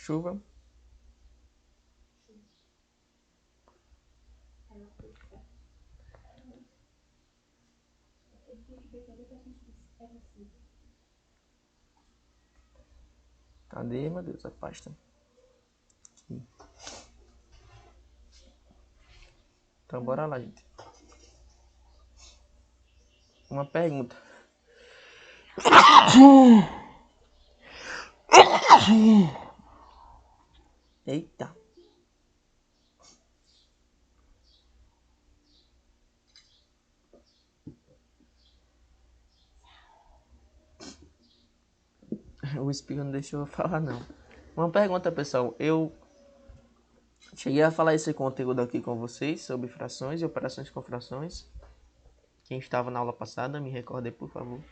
Chuva. Cadê, meu Deus, a pasta? Aqui. Então, bora lá, gente. Uma pergunta. Eita. O espirro não deixou eu falar, não. Uma pergunta, pessoal. Eu cheguei a falar esse conteúdo aqui com vocês sobre frações e operações com frações. Quem estava na aula passada, me recorde, por favor.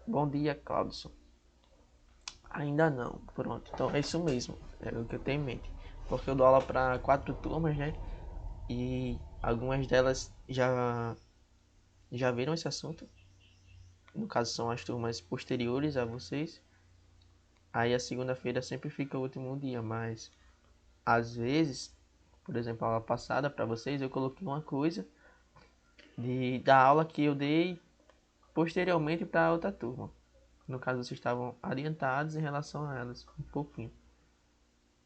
Bom dia, Claudson. Ainda não. Pronto. Então é isso mesmo. É o que eu tenho em mente. Porque eu dou aula para 4 turmas, né? E algumas delas já viram esse assunto. No caso, são as turmas posteriores a vocês. Aí a segunda-feira sempre fica o último dia, mas às vezes, por exemplo, a aula passada para vocês, eu coloquei uma coisa da aula que eu dei posteriormente para outra turma. No caso, vocês estavam adiantados em relação a elas, um pouquinho.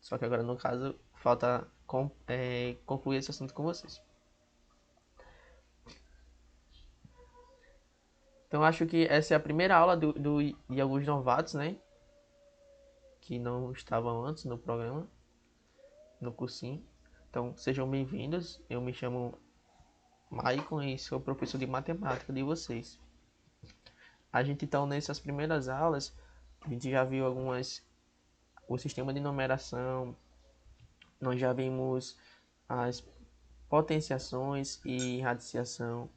Só que agora, no caso, falta concluir esse assunto com vocês. Então, acho que essa é a primeira aula de alguns novatos, né? Que não estavam antes no programa, no cursinho. Então, sejam bem-vindos. Eu me chamo Maicon e sou professor de matemática de vocês. A gente, então, nessas primeiras aulas, a gente já viu o sistema de numeração, nós já vimos as potenciações e radiciação.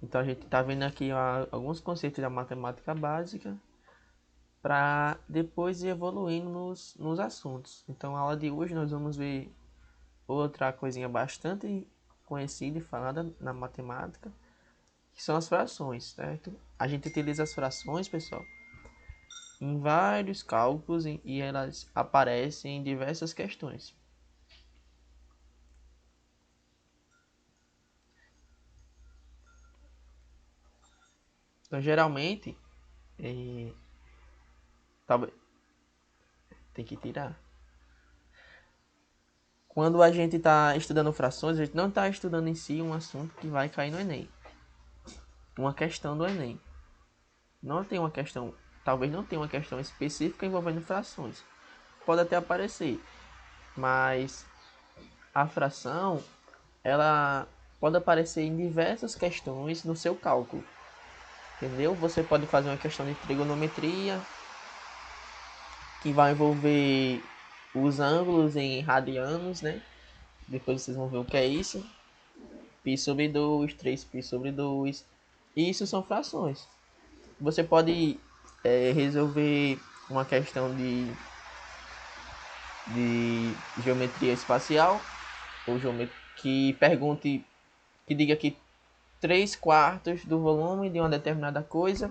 Então a gente está vendo aqui alguns conceitos da matemática básica para depois ir evoluindo nos assuntos. Então a aula de hoje nós vamos ver outra coisinha bastante conhecida e falada na matemática, que são as frações, certo? A gente utiliza as frações, pessoal, em vários cálculos e elas aparecem em diversas questões. Então, geralmente, talvez tem que tirar. Quando a gente está estudando frações, a gente não está estudando em si um assunto que vai cair no Enem. Uma questão do Enem. Não tem uma questão, talvez não tenha uma questão específica envolvendo frações. Pode até aparecer, mas a fração, ela pode aparecer em diversas questões no seu cálculo. Entendeu? Você pode fazer uma questão de trigonometria, que vai envolver os ângulos em radianos, né? Depois vocês vão ver o que é isso. Π sobre 2, 3π sobre 2. Isso são frações. Você pode resolver uma questão de geometria espacial, ou que pergunte, que diga que 3/4 do volume de uma determinada coisa.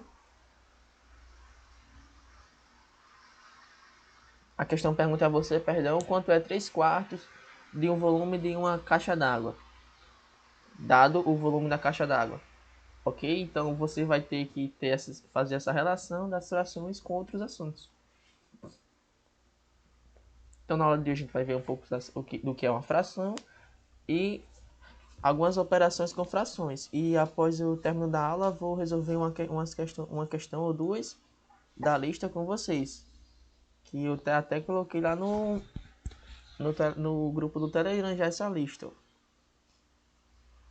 A questão pergunta a você, perdão, quanto é 3/4 de um volume de uma caixa d'água, dado o volume da caixa d'água. Ok? Então você vai ter que fazer essa relação das frações com outros assuntos. Então na aula de hoje a gente vai ver um pouco do que é uma fração e algumas operações com frações. E após o término da aula vou resolver uma questão ou duas da lista com vocês. Que eu até coloquei lá no grupo do Telegram já essa lista.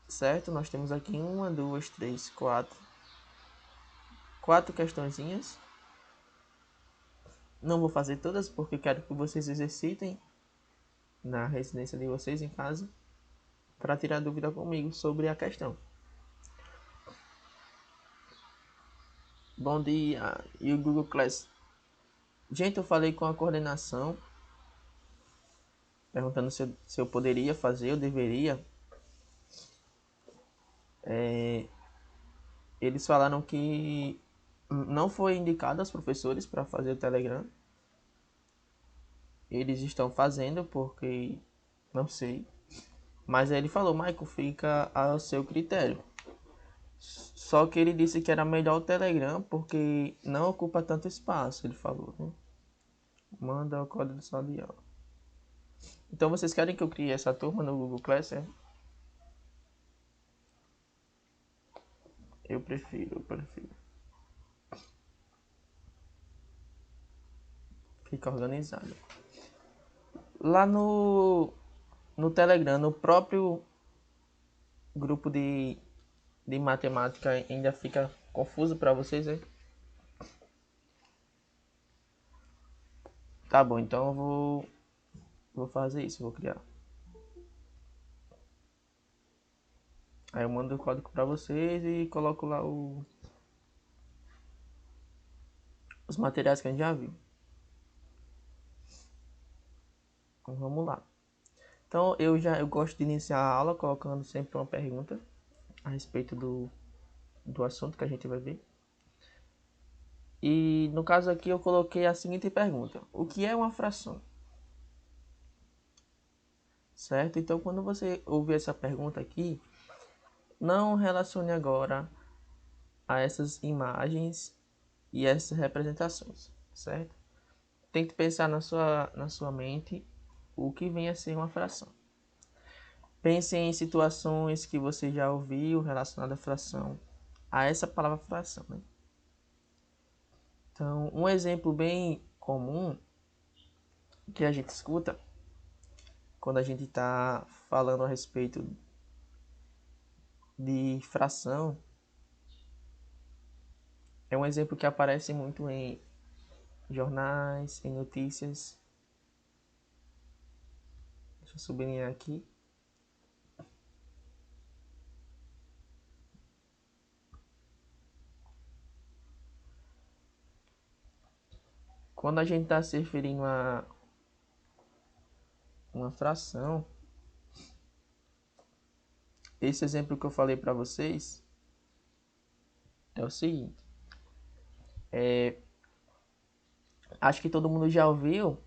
Certo? Nós temos aqui 1, 2, 3, 4 questõezinhas. Não vou fazer todas porque quero que vocês exercitem na residência de vocês em casa para tirar dúvida comigo sobre a questão. Bom dia, e o Google Class. Gente, eu falei com a coordenação perguntando se eu poderia fazer, eu deveria. Eles falaram que não foi indicado aos professores para fazer o Telegram. Eles estão fazendo porque não sei. Mas aí ele falou, Michael, fica ao seu critério. Só que ele disse que era melhor o Telegram porque não ocupa tanto espaço, ele falou, né? Manda o código de sala de aula. Então vocês querem que eu crie essa turma no Google Classroom? Eu prefiro. Fica organizado. Lá no Telegram, no próprio grupo de matemática, ainda fica confuso para vocês, hein? Tá bom, então eu vou fazer isso, vou criar. Aí eu mando o código para vocês e coloco lá os materiais que a gente já viu. Então vamos lá. Então eu gosto de iniciar a aula colocando sempre uma pergunta a respeito do assunto que a gente vai ver. E no caso aqui eu coloquei a seguinte pergunta: o que é uma fração? Certo? Então quando você ouvir essa pergunta aqui, não relacione agora a essas imagens e essas representações, certo? Tente pensar na sua mente o que vem a ser uma fração. Pense em situações que você já ouviu relacionadas à fração, a essa palavra fração, né? Então, um exemplo bem comum que a gente escuta quando a gente está falando a respeito de fração é um exemplo que aparece muito em jornais, em notícias. Deixa eu sublinhar aqui. Quando a gente está se referindo a uma fração, esse exemplo que eu falei para vocês é o seguinte. Acho que todo mundo já ouviu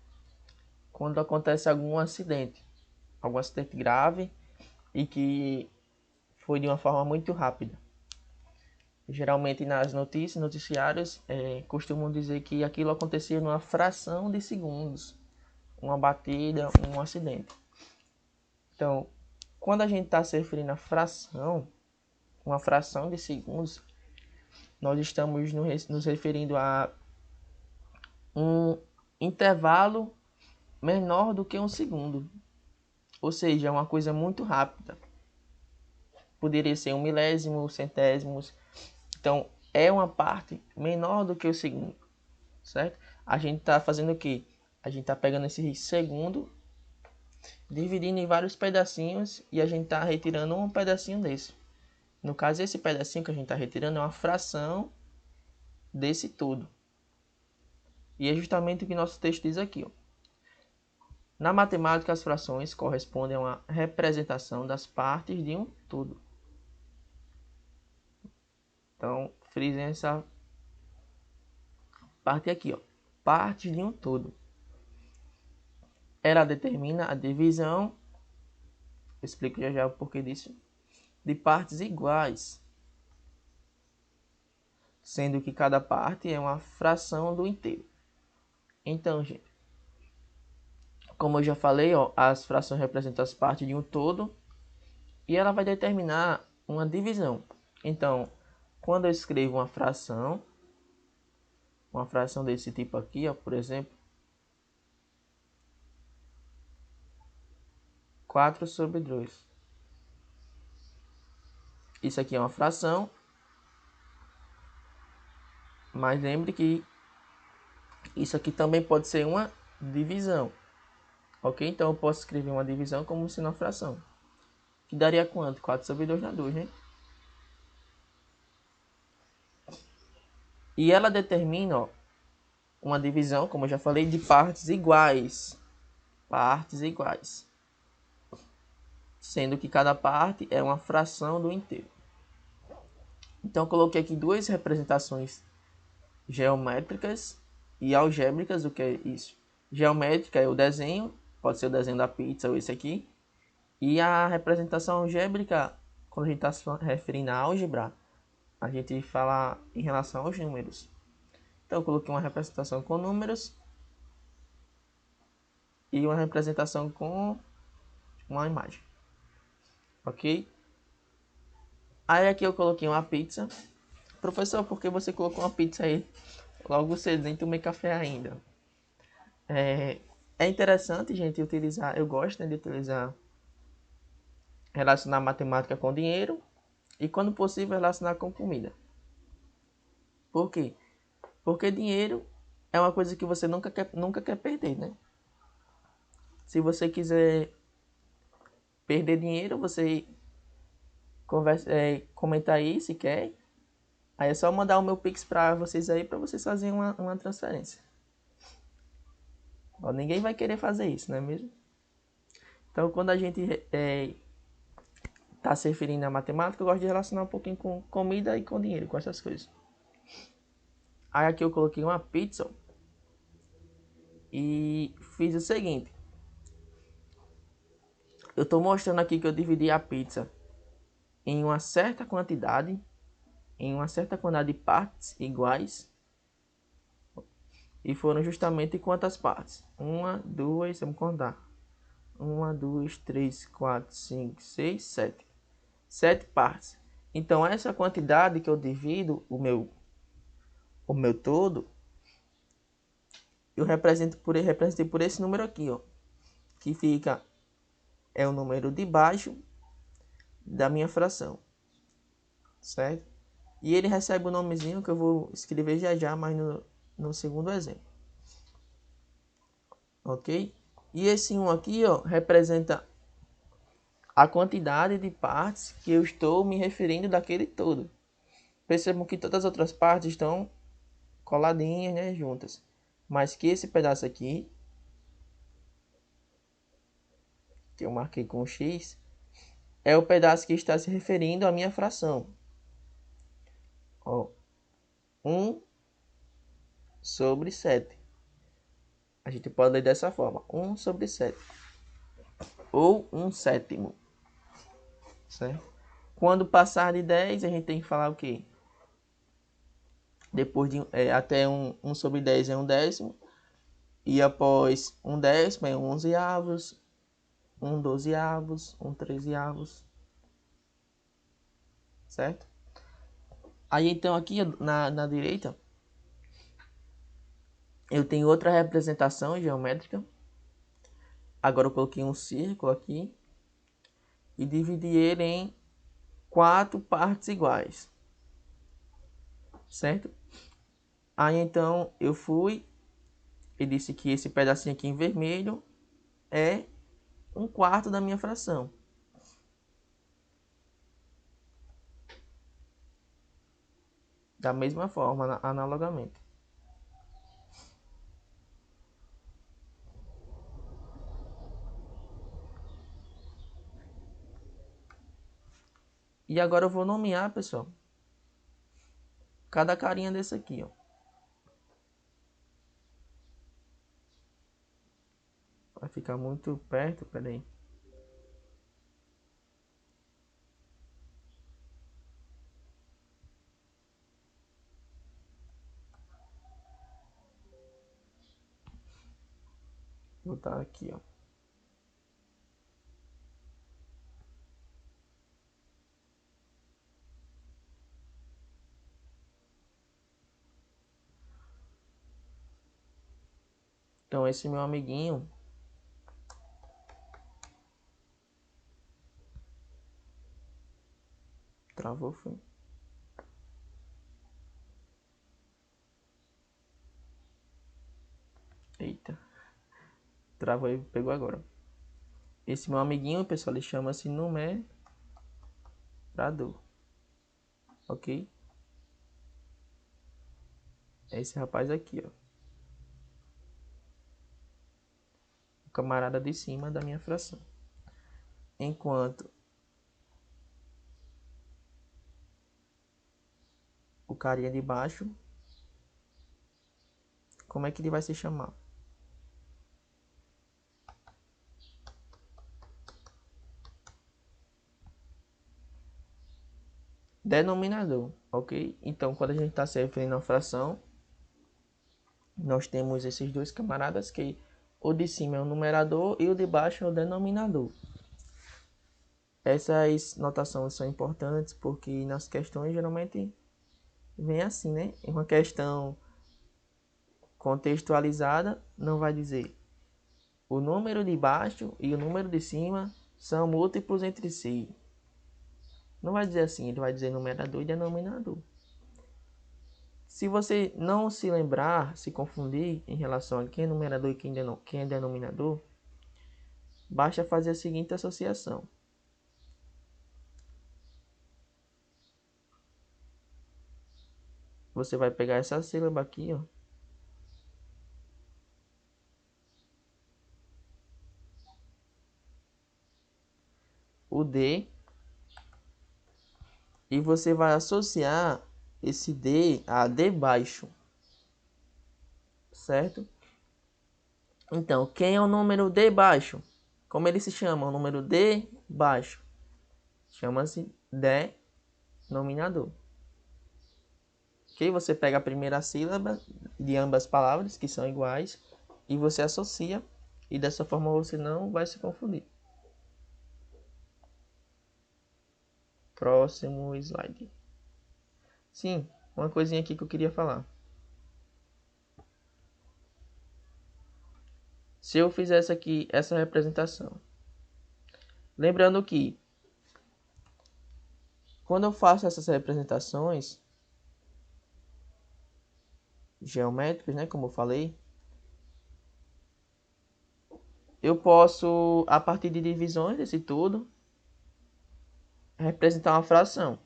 quando acontece algum acidente grave e que foi de uma forma muito rápida. Geralmente nas notícias, noticiários, costumam dizer que aquilo acontecia numa fração de segundos, uma batida, um acidente. Então, quando a gente está se referindo a fração, uma fração de segundos, nós estamos nos referindo a um intervalo menor do que um segundo. Ou seja, é uma coisa muito rápida. Poderia ser um milésimo, centésimos. Então, é uma parte menor do que o segundo, certo? A gente está fazendo o quê? A gente está pegando esse segundo, dividindo em vários pedacinhos e a gente está retirando um pedacinho desse. No caso, esse pedacinho que a gente está retirando é uma fração desse todo. E é justamente o que nosso texto diz aqui, ó. Na matemática, as frações correspondem a uma representação das partes de um todo. Então, frisem essa parte aqui, ó. Partes de um todo. Ela determina a divisão, eu explico já já o porquê disso, de partes iguais, sendo que cada parte é uma fração do inteiro. Então, gente, como eu já falei, ó, as frações representam as partes de um todo e ela vai determinar uma divisão. Então, quando eu escrevo uma fração desse tipo aqui, ó, por exemplo, 4/2. Isso aqui é uma fração, mas lembre que isso aqui também pode ser uma divisão. Ok? Então eu posso escrever uma divisão como sendo uma fração. Que daria quanto? 4/2 na 2, né? E ela determina, ó, uma divisão, como eu já falei, de partes iguais. Partes iguais. Sendo que cada parte é uma fração do inteiro. Então eu coloquei aqui duas representações geométricas e algébricas. O que é isso? Geométrica é o desenho, pode ser o desenho da pizza ou esse aqui. E a representação algébrica, quando a gente está se referindo à álgebra, a gente fala em relação aos números. Então eu coloquei uma representação com números e uma representação com uma imagem. Ok? Aí aqui eu coloquei uma pizza. Professor, por que você colocou uma pizza aí? Logo cedo, nem tomei café ainda. É interessante, gente, utilizar. Eu gosto, né, de utilizar, relacionar matemática com dinheiro e, quando possível, relacionar com comida. Por quê? Porque dinheiro é uma coisa que você nunca quer perder, né? Se você quiser perder dinheiro, você comenta aí se quer. Aí é só mandar o meu Pix para vocês aí, para vocês fazerem uma transferência. Ó, ninguém vai querer fazer isso, não é mesmo? Então, quando a gente está se referindo à matemática, eu gosto de relacionar um pouquinho com comida e com dinheiro, com essas coisas. Aí aqui eu coloquei uma pizza e fiz o seguinte. Eu estou mostrando aqui que eu dividi a pizza em uma certa quantidade, de partes iguais. E foram justamente quantas partes? Uma, duas, vamos contar. Uma, duas, três, quatro, cinco, seis, sete. 7 partes. Então essa quantidade que eu divido o meu todo, eu representei por esse número aqui, ó, que fica é o número de baixo da minha fração, certo? E ele recebe o nomezinho que eu vou escrever já, mas no segundo exemplo, ok? E esse 1 aqui, ó, representa a quantidade de partes que eu estou me referindo daquele todo. Percebam que todas as outras partes estão coladinhas, né, juntas, mas que esse pedaço aqui, que eu marquei com X, é o pedaço que está se referindo à minha fração. Ó, 1 sobre 7. A gente pode ler dessa forma, 1 sobre 7. Ou 1/7. Certo? Quando passar de 10, a gente tem que falar o quê? Depois de até 1 sobre 10 é 1/10. E após 1/10 é 1/11, 1/12, 1/13. Certo? Aí então aqui na direita eu tenho outra representação geométrica. Agora eu coloquei um círculo aqui e dividi ele em 4 partes iguais, certo? Aí então eu fui e disse que esse pedacinho aqui em vermelho é 1/4 da minha fração. Da mesma forma, analogamente. E agora eu vou nomear, pessoal, cada carinha desse aqui, ó. Vai ficar muito perto, peraí. Vou botar aqui, ó. Então esse meu amiguinho travou, foi. Eita. Travou e pegou agora. Esse meu amiguinho, pessoal, ele chama-se numerador. Ok? É esse rapaz aqui, ó. O camarada de cima da minha fração. Enquanto o carinha de baixo como é que ele vai se chamar? Denominador, ok? Então, quando a gente está se referindo a uma fração, nós temos esses dois camaradas que o de cima é o numerador e o de baixo é o denominador. Essas notações são importantes porque nas questões geralmente vem assim, né? Em uma questão contextualizada, não vai dizer o número de baixo e o número de cima são múltiplos entre si. Não vai dizer assim, ele vai dizer numerador e denominador. Se você não se lembrar, se confundir em relação a quem é numerador e quem é denominador, basta fazer a seguinte associação. Você vai pegar essa sílaba aqui, ó. O D. E você vai associar esse D a D baixo. Certo? Então, quem é o número D baixo? Como ele se chama? O número D baixo. Chama-se denominador. Ok? Você pega a primeira sílaba de ambas palavras, que são iguais, e você associa, e dessa forma você não vai se confundir. Próximo slide. Sim, uma coisinha aqui que eu queria falar. Se eu fizesse aqui essa representação, lembrando que quando eu faço essas representações geométricas, né, como eu falei, eu posso, a partir de divisões desse tudo, representar uma fração.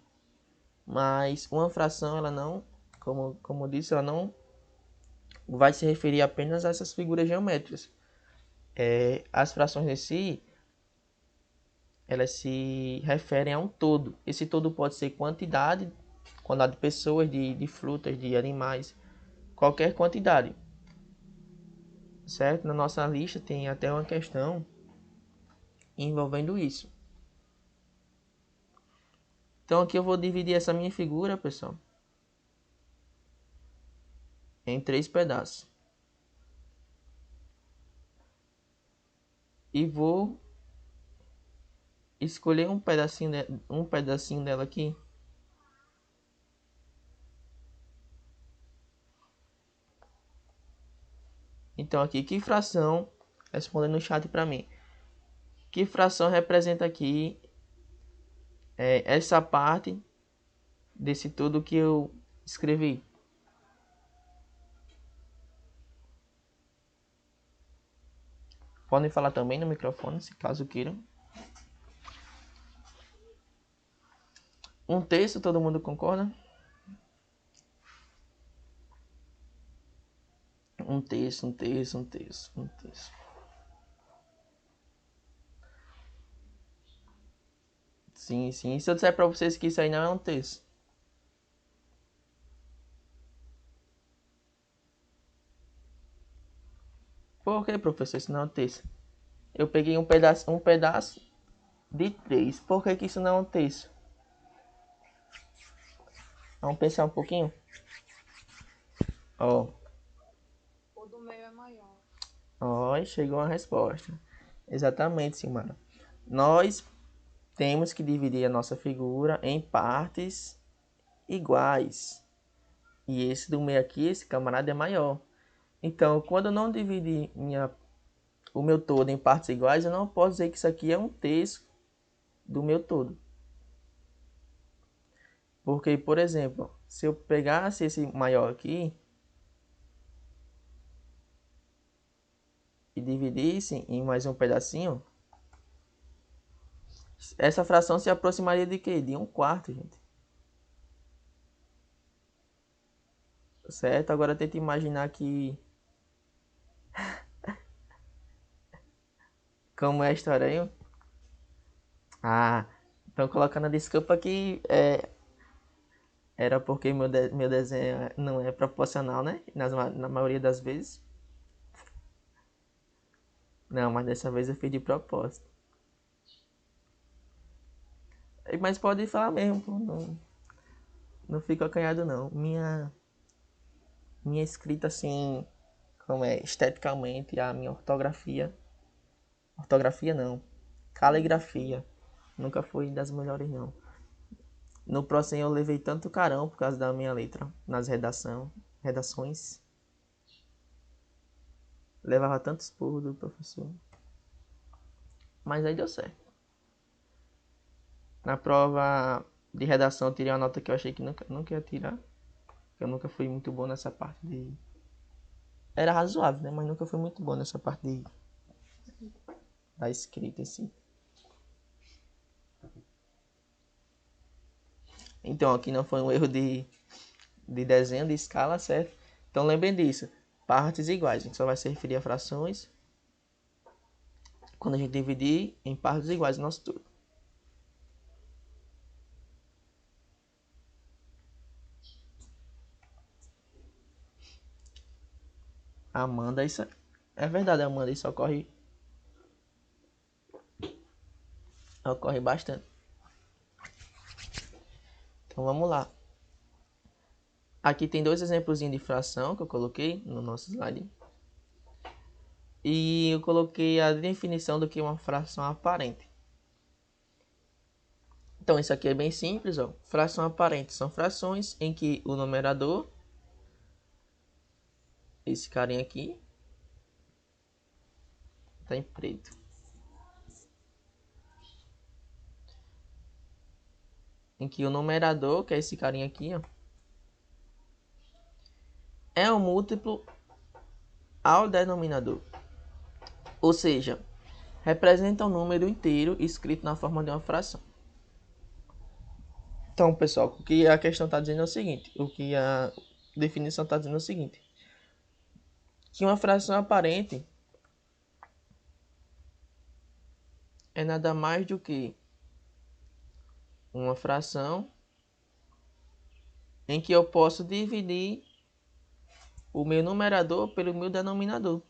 Mas uma fração, ela não, como eu disse, ela não vai se referir apenas a essas figuras geométricas. As frações em si, elas se referem a um todo. Esse todo pode ser quantidade de pessoas, de frutas, de animais, qualquer quantidade. Certo? Na nossa lista tem até uma questão envolvendo isso. Então aqui eu vou dividir essa minha figura, pessoal, em 3 pedaços. E vou escolher um pedacinho dela aqui. Então aqui, que fração, respondendo no chat para mim, que fração representa aqui essa parte desse tudo que eu escrevi? Podem falar também no microfone, se caso queiram. Um terço, todo mundo concorda? Um terço, um terço, um terço, um terço. Sim, sim. E se eu disser para vocês que isso aí não é um terço? Por que, professor, isso não é um terço? Eu peguei um pedaço de 3. Por que isso não é um terço? Vamos pensar um pouquinho? Ó. O do meio é maior. Ó, chegou a resposta. Exatamente, Silmara. Nós temos que dividir a nossa figura em partes iguais. E esse do meio aqui, esse camarada é maior. Então, quando eu não dividir o meu todo em partes iguais, eu não posso dizer que isso aqui é um terço do meu todo. Porque, por exemplo, se eu pegasse esse maior aqui e dividisse em mais um pedacinho, essa fração se aproximaria de quê? De um quarto, gente. Certo? Agora tenta imaginar que... Como é a história aí? Ah, estão colocando a desculpa que Era porque meu desenho não é proporcional, né? Na maioria das vezes. Não, mas dessa vez eu fiz de propósito. Mas pode falar mesmo, pô, não fico acanhado não. Minha escrita assim, como é, esteticamente, a minha ortografia não, caligrafia, nunca foi das melhores não. No próximo eu levei tanto carão por causa da minha letra, nas redações. Levava tantos esporro do professor. Mas aí deu certo. Na prova de redação eu tirei uma nota que eu achei que nunca ia tirar. Eu nunca fui muito bom nessa parte de... Era razoável, né? Mas nunca fui muito bom nessa parte da escrita em si. Então aqui não foi um erro de desenho, de escala, certo? Então lembrem disso. Partes iguais. A gente só vai se referir a frações quando a gente dividir em partes iguais o nosso tudo. Amanda, isso é verdade, Amanda, isso ocorre bastante. Então vamos lá. Aqui tem dois exemplos de fração que eu coloquei no nosso slide. E eu coloquei a definição do que é uma fração aparente. Então isso aqui é bem simples, ó. Fração aparente são frações em que o numerador, esse carinha aqui, tá em preto. Em que o numerador, que é esse carinha aqui, ó, é um múltiplo ao denominador. Ou seja, representa um número inteiro escrito na forma de uma fração. Então, pessoal, o que a questão está dizendo é o seguinte, o que a definição está dizendo é o seguinte, que uma fração aparente é nada mais do que uma fração em que eu posso dividir o meu numerador pelo meu denominador.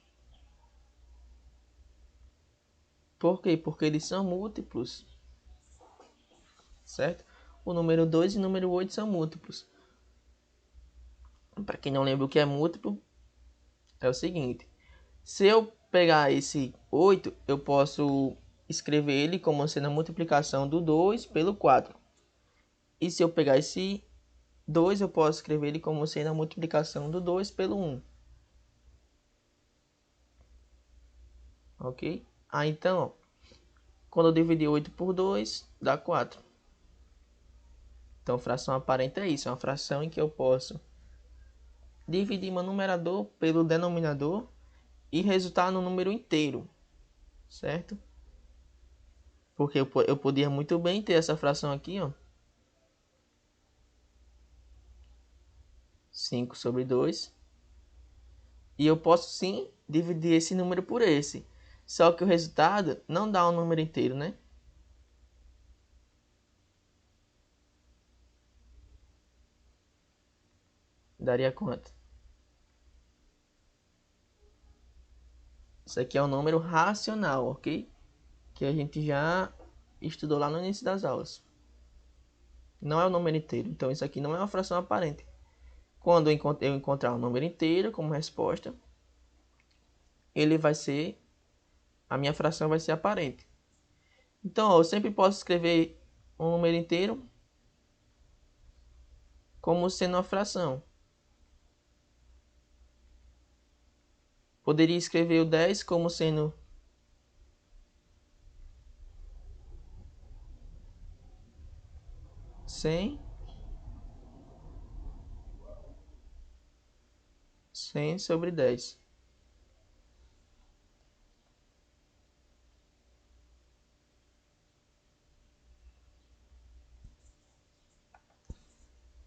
Por quê? Porque eles são múltiplos, certo? O número 2 e o número 8 são múltiplos. Para quem não lembra o que é múltiplo, é o seguinte. Se eu pegar esse 8, eu posso escrever ele como sendo a multiplicação do 2 pelo 4. E se eu pegar esse 2, eu posso escrever ele como sendo a multiplicação do 2 pelo 1. Ok? Então, quando eu dividir 8 por 2, dá 4. Então, fração aparente é isso. É uma fração em que eu posso dividir meu numerador pelo denominador e resultar no número inteiro. Certo? Porque eu podia muito bem ter essa fração aqui, ó. 5 sobre 2. E eu posso sim dividir esse número por esse. Só que o resultado não dá um número inteiro, né? Daria quanto? Isso aqui é um número racional, ok? Que a gente já estudou lá no início das aulas. Não é o número inteiro. Então isso aqui não é uma fração aparente. Quando eu encontrar um número inteiro como resposta, ele vai ser... A minha fração vai ser aparente. Então, eu sempre posso escrever um número inteiro como sendo uma fração. Poderia escrever o 10 como sendo 100 sobre 10.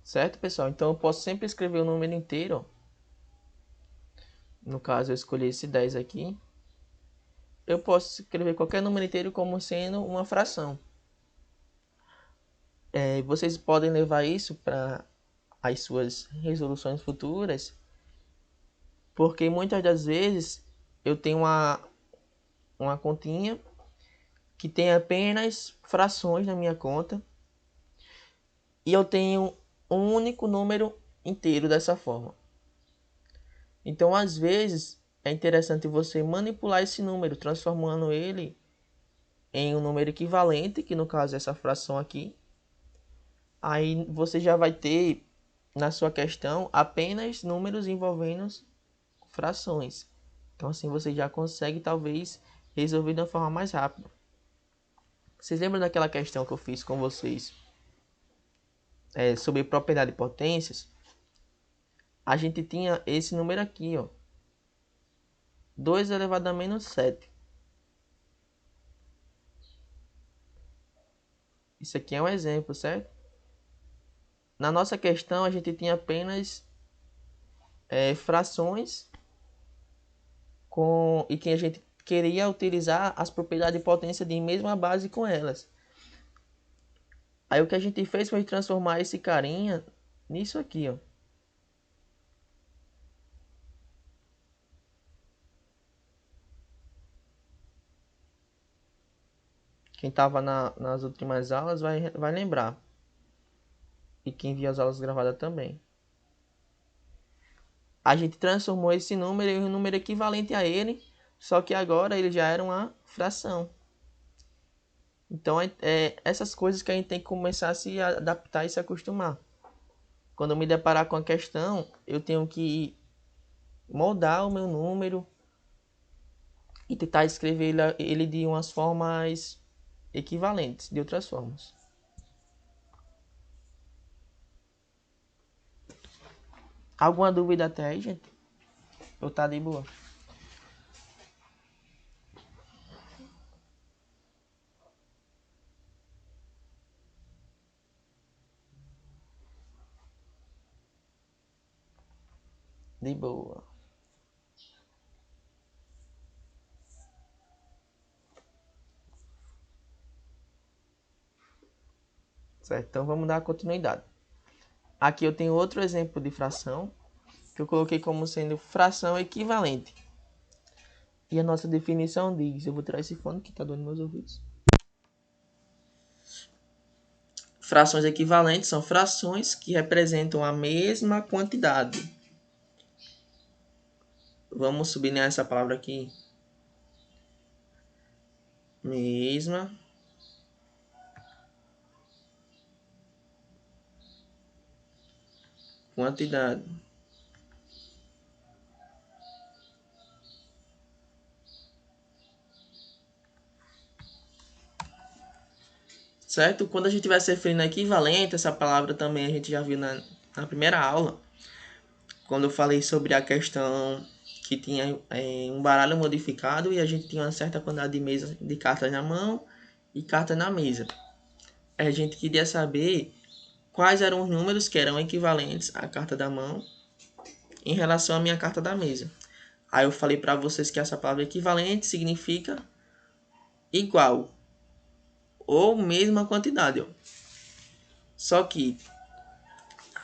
Certo, pessoal? Então eu posso sempre escrever o número inteiro. No caso, eu escolhi esse 10 aqui. Eu posso escrever qualquer número inteiro como sendo uma fração. Vocês podem levar isso para as suas resoluções futuras, porque muitas das vezes eu tenho uma continha que tem apenas frações na minha conta e eu tenho um único número inteiro dessa forma. Então, às vezes, é interessante você manipular esse número, transformando ele em um número equivalente, que no caso é essa fração aqui. Aí você já vai ter na sua questão apenas números envolvendo frações. Então assim você já consegue talvez resolver de uma forma mais rápida. Vocês lembram daquela questão que eu fiz com vocês sobre propriedade de potências? A gente tinha esse número aqui, ó, 2 elevado a menos 7. Isso aqui é um exemplo, certo? Na nossa questão a gente tinha apenas frações e que a gente queria utilizar as propriedades de potência de mesma base com elas. Aí o que a gente fez foi transformar esse carinha nisso aqui, ó. Quem estava nas últimas aulas vai lembrar. E quem viu as aulas gravadas também. A gente transformou esse número em um número equivalente a ele, só que agora ele já era uma fração. Então essas coisas que a gente tem que começar a se adaptar e se acostumar. Quando eu me deparar com a questão, eu tenho que moldar o meu número e tentar escrever ele de umas formas equivalentes, de outras formas. Alguma dúvida até aí, gente? Ou tá de boa? De boa. Certo? Então vamos dar continuidade. Aqui eu tenho outro exemplo de fração, que eu coloquei como sendo fração equivalente. E a nossa definição diz, eu vou tirar esse fone que está doendo meus ouvidos. Frações equivalentes são frações que representam a mesma quantidade. Vamos sublinhar essa palavra aqui. Mesma quantidade. Certo? Quando a gente vai se referindo a equivalente, essa palavra também a gente já viu na primeira aula, quando eu falei sobre a questão que tinha um baralho modificado e a gente tinha uma certa quantidade de cartas na mão e cartas na mesa. A gente queria saber quais eram os números que eram equivalentes à carta da mão em relação à minha carta da mesa. Aí eu falei para vocês que essa palavra equivalente significa igual ou mesma quantidade. Ó. Só que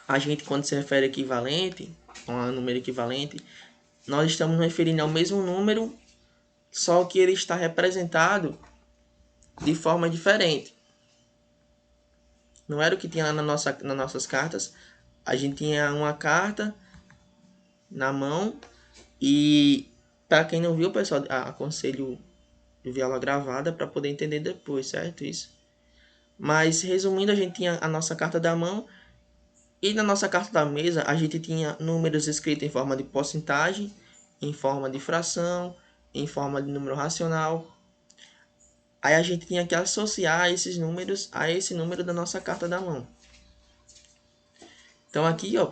a gente, quando se refere a equivalente, a um número equivalente, nós estamos nos referindo ao mesmo número, só que ele está representado de forma diferente. Não era o que tinha lá nas nossas cartas. A gente tinha uma carta na mão e, para quem não viu, pessoal, aconselho ver ela gravada para poder entender depois, certo? Isso. Mas, resumindo, a gente tinha a nossa carta da mão e na nossa carta da mesa a gente tinha números escritos em forma de porcentagem, em forma de fração, em forma de número racional. Aí a gente tinha que associar esses números a esse número da nossa carta da mão. Então aqui, ó,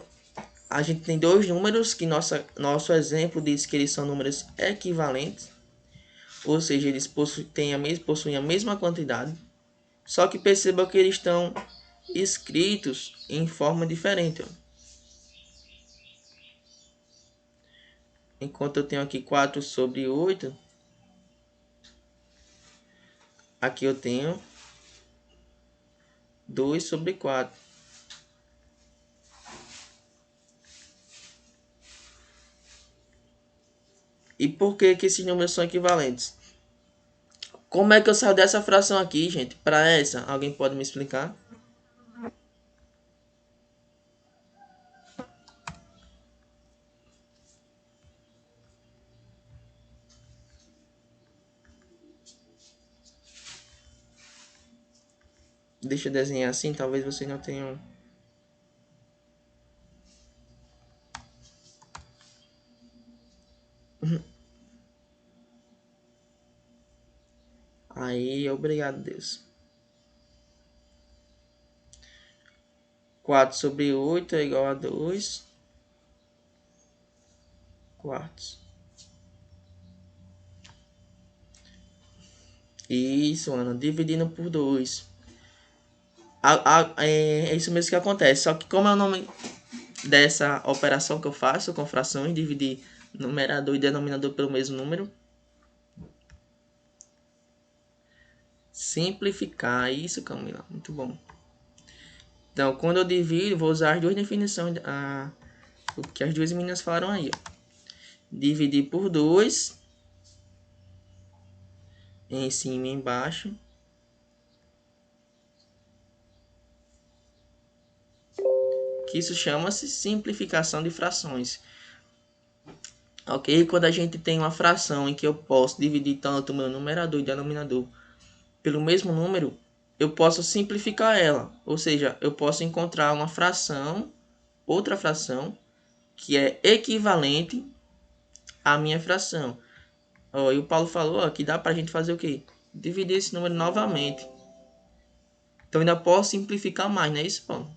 a gente tem dois números que nosso exemplo diz que eles são números equivalentes. Ou seja, eles possuem a mesma quantidade. Só que perceba que eles estão escritos em forma diferente. Ó. Enquanto eu tenho aqui 4 sobre 8, aqui eu tenho 2 sobre 4. E por que que esses números são equivalentes? Como é que eu saio dessa fração aqui, gente, para essa? Alguém pode me explicar? Deixa eu desenhar assim, talvez vocês não tenham... Aí, obrigado, Deus. 4 sobre 8 é igual a 2 quartos. Isso, Ana, dividindo por 2. É isso mesmo que acontece. Só que como é o nome dessa operação que eu faço com frações, dividir numerador e denominador pelo mesmo número. Simplificar. Isso, Camila. Muito bom. Então, quando eu divido, vou usar as duas definições. O que as duas meninas falaram aí. Ó. Dividir por 2. Em cima e embaixo. Que isso chama-se simplificação de frações. Ok? Quando a gente tem uma fração em que eu posso dividir tanto o meu numerador e denominador pelo mesmo número, eu posso simplificar ela. Ou seja, eu posso encontrar uma fração, outra fração, que é equivalente à minha fração. Ó, e o Paulo falou ó, que dá para a gente fazer o quê? Dividir esse número novamente. Então ainda posso simplificar mais, não é isso, Paulo?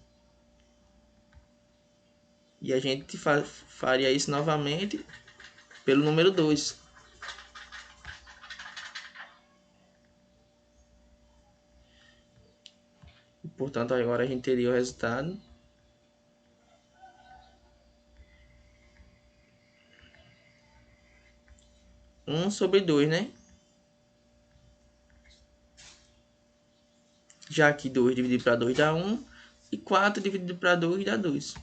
E a gente faria isso novamente pelo número 2. Portanto, agora a gente teria o resultado. 1 sobre 2, né? Já que 2 dividido para 2 dá 1. E 4 dividido para 2 dá 2.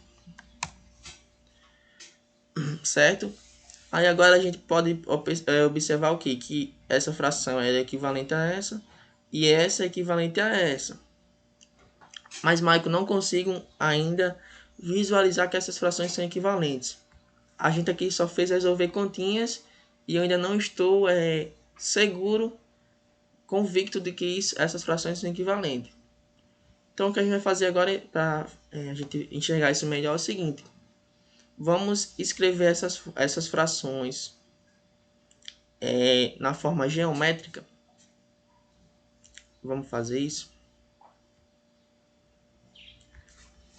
Certo? Aí agora a gente pode observar o quê? Que essa fração é equivalente a essa. E essa é equivalente a essa. Mas, Michael, não consigo ainda visualizar que essas frações são equivalentes. A gente aqui só fez resolver continhas e eu ainda não estou seguro, convicto de que essas frações são equivalentes. Então, o que a gente vai fazer agora para a gente enxergar isso melhor é o seguinte. Vamos escrever essas frações na forma geométrica. Vamos fazer isso.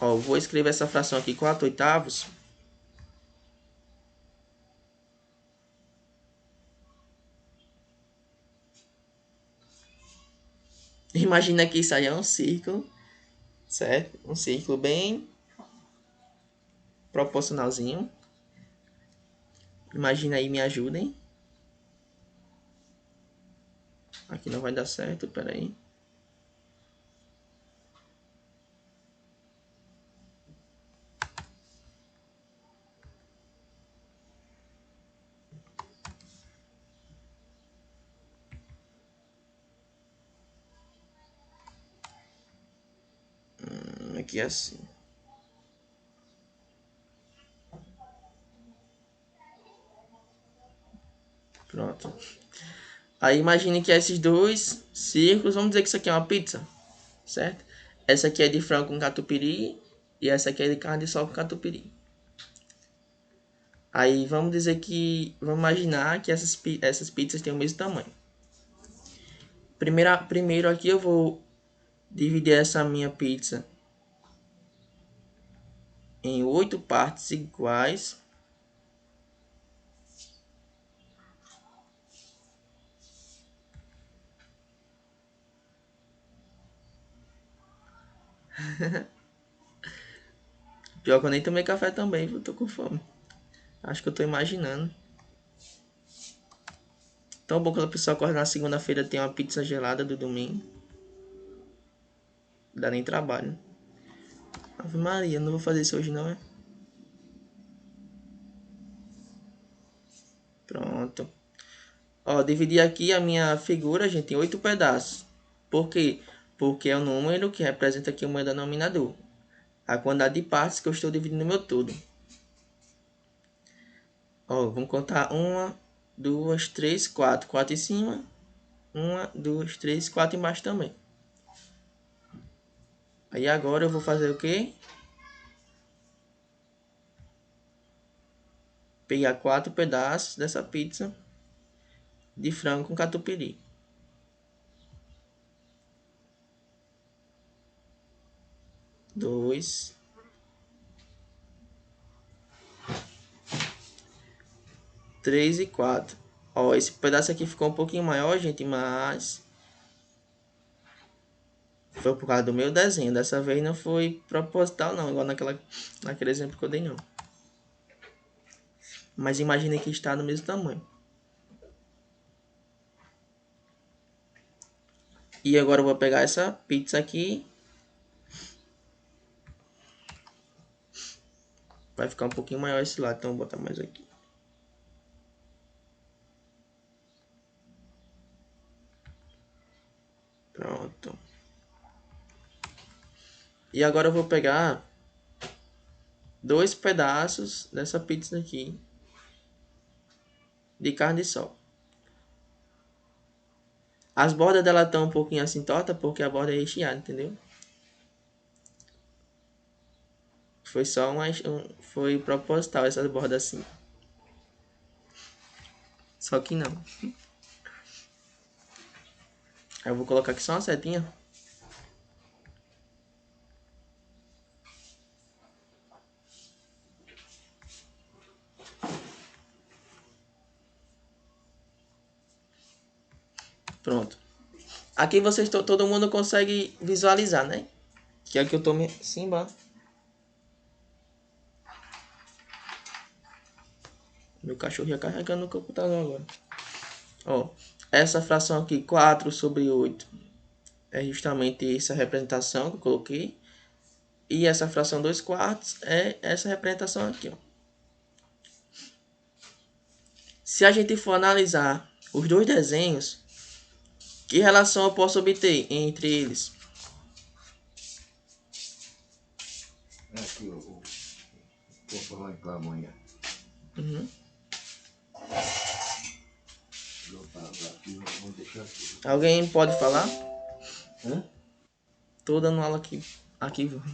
Ó, vou escrever essa fração aqui 4 oitavos. Imagina que isso aí é um círculo, certo? Um círculo bem proporcionalzinho. Imagina aí, me ajudem. Aqui não vai dar certo, peraí. Aqui assim. Pronto. Aí imagine que esses dois círculos, vamos dizer que isso aqui é uma pizza, certo? Essa aqui é de frango com catupiry e essa aqui é de carne de sol com catupiry. Aí vamos dizer que, vamos imaginar que essas pizzas têm o mesmo tamanho. Primeiro aqui eu vou dividir essa minha pizza em 8 partes iguais. Pior que eu nem tomei café também, eu tô com fome. Acho que eu tô imaginando. Tão bom quando a pessoa acorda na segunda-feira tem uma pizza gelada do domingo. Dá nem trabalho. Ave Maria, não vou fazer isso hoje não, é? Pronto. Ó, dividi aqui a minha figura, gente, em 8 pedaços. Por quê? Porque é o número que representa aqui o meu denominador. A quantidade de partes que eu estou dividindo o meu todo. Ó, vamos contar 1, 2, 3, 4. 4 em cima. 1, 2, 3, 4 embaixo também. Aí agora eu vou fazer o quê? Pegar 4 pedaços dessa pizza de frango com catupiry. Dois. 3 e 4. Ó, esse pedaço aqui ficou um pouquinho maior, gente, mas foi por causa do meu desenho. Dessa vez não foi proposital, não, igual naquele exemplo que eu dei, não. Mas imaginei que está do mesmo tamanho. E agora eu vou pegar essa pizza aqui. Vai ficar um pouquinho maior esse lado, então eu vou botar mais aqui. Pronto. E agora eu vou pegar 2 pedaços dessa pizza aqui de carne de sol. As bordas dela estão um pouquinho assim torta porque a borda é recheada, entendeu? Foi só foi proposital essas bordas assim. Só que não. Aí eu vou colocar aqui só uma setinha. Pronto. Aqui vocês todo mundo consegue visualizar, né? Que é que eu tô me cima. Meu cachorro ia carregando no computador agora. Ó, essa fração aqui, 4 sobre 8, é justamente essa representação que eu coloquei. E essa fração 2 quartos é essa representação aqui, ó. Se a gente for analisar os dois desenhos, que relação eu posso obter entre eles? Aqui, vou falar então amanhã. Uhum. Vamos deixar aqui. Alguém pode falar? Hã? Tô dando aula aqui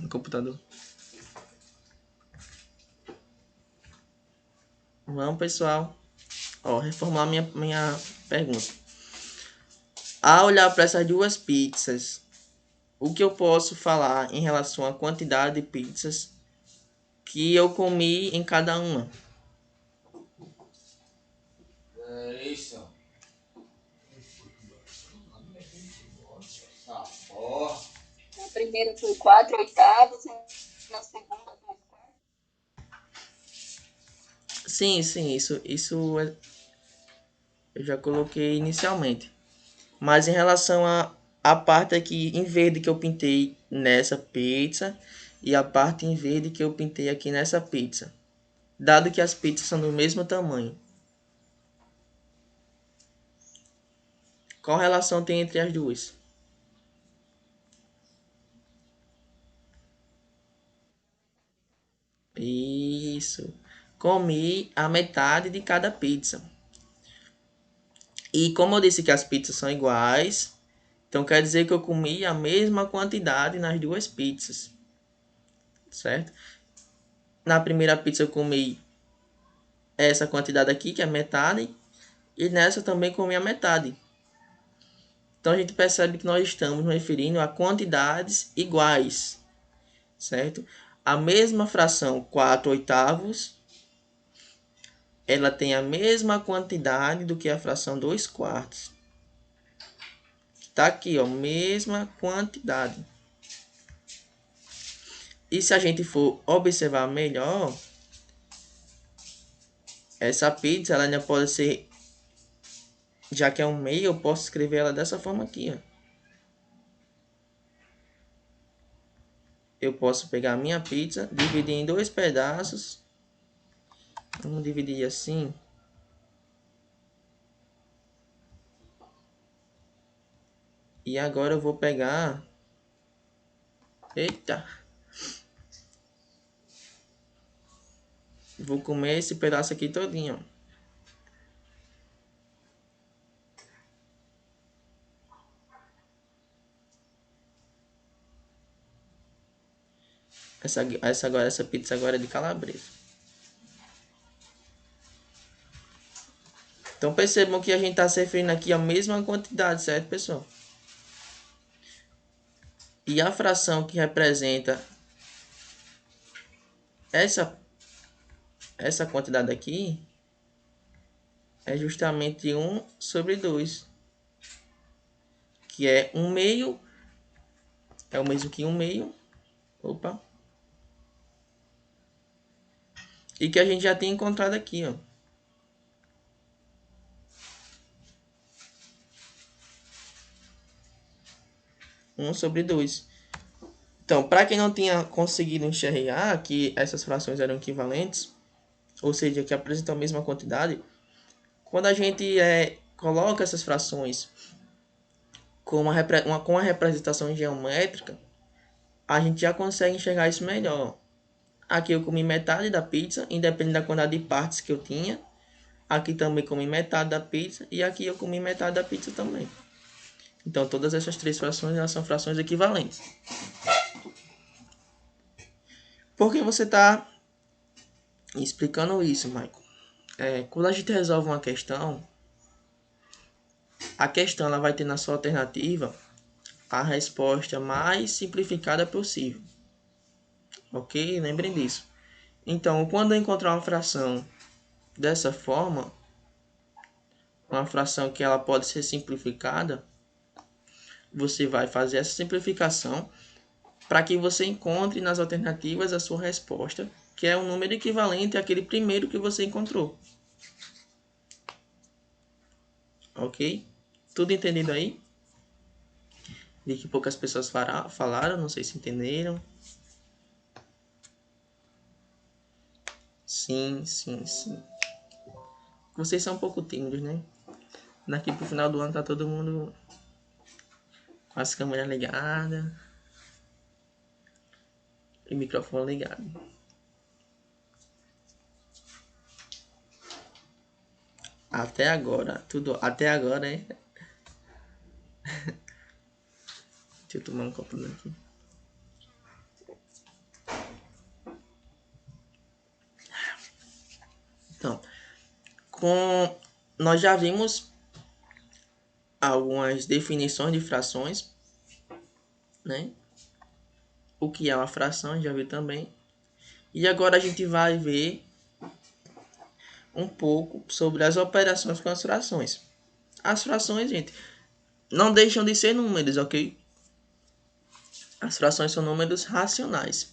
no computador. Vamos, pessoal. Ó, reformular minha pergunta. Ao olhar para essas duas pizzas, o que eu posso falar em relação à quantidade de pizzas que eu comi em cada uma? É isso. Tá, ó. Na primeira foi 4/8, na segunda 2/4. Sim, eu já coloquei inicialmente. Mas em relação a parte aqui em verde que eu pintei nessa pizza e a parte em verde que eu pintei aqui nessa pizza. Dado que as pizzas são do mesmo tamanho. Qual relação tem entre as duas? Isso. Comi a metade de cada pizza. E como eu disse que as pizzas são iguais, então quer dizer que eu comi a mesma quantidade nas duas pizzas. Certo? Na primeira pizza eu comi essa quantidade aqui, que é metade, e nessa também comi a metade. Então a gente percebe que nós estamos nos referindo a quantidades iguais, certo? A mesma fração 4/8, ela tem a mesma quantidade do que a fração 2/4. Tá aqui, ó, mesma quantidade. E se a gente for observar melhor, essa pizza ela ainda pode ser, já que é um meio, eu posso escrever ela dessa forma aqui, ó. Eu posso pegar a minha pizza, dividir em 2 pedaços. Vamos dividir assim. E agora eu vou pegar... Eita! Vou comer esse pedaço aqui todinho, ó. Essa pizza agora é de calabresa. Então percebam que a gente está se referindo aqui à mesma quantidade, certo, pessoal? E a fração que representa essa quantidade aqui é justamente 1 sobre 2, que é 1 meio, é o mesmo que 1 meio, opa, e que a gente já tem encontrado aqui, ó. 1 sobre 2. Então, para quem não tinha conseguido enxergar que essas frações eram equivalentes, ou seja, que apresentam a mesma quantidade, quando a gente coloca essas frações com uma representação geométrica, a gente já consegue enxergar isso melhor. Aqui eu comi metade da pizza, independente da quantidade de partes que eu tinha. Aqui também comi metade da pizza e aqui eu comi metade da pizza também. Então todas essas três frações, elas são frações equivalentes. Por que você está explicando isso, Michael? Quando a gente resolve uma questão, a questão ela vai ter na sua alternativa a resposta mais simplificada possível. Ok? Lembrem disso. Então, quando eu encontrar uma fração dessa forma, uma fração que ela pode ser simplificada, você vai fazer essa simplificação para que você encontre nas alternativas a sua resposta, que é um número equivalente àquele primeiro que você encontrou. Ok? Tudo entendido aí? Vi que poucas pessoas falaram, não sei se entenderam. Sim, sim, sim. Vocês são um pouco tímidos, né? Daqui pro final do ano tá todo mundo com as câmeras ligadas e microfone ligado. Até agora, até agora, hein? Deixa eu tomar um copo aqui. Então, nós já vimos algumas definições de frações, né? O que é uma fração, já viu também. E agora a gente vai ver um pouco sobre as operações com as frações. As frações, gente, não deixam de ser números, ok? As frações são números racionais.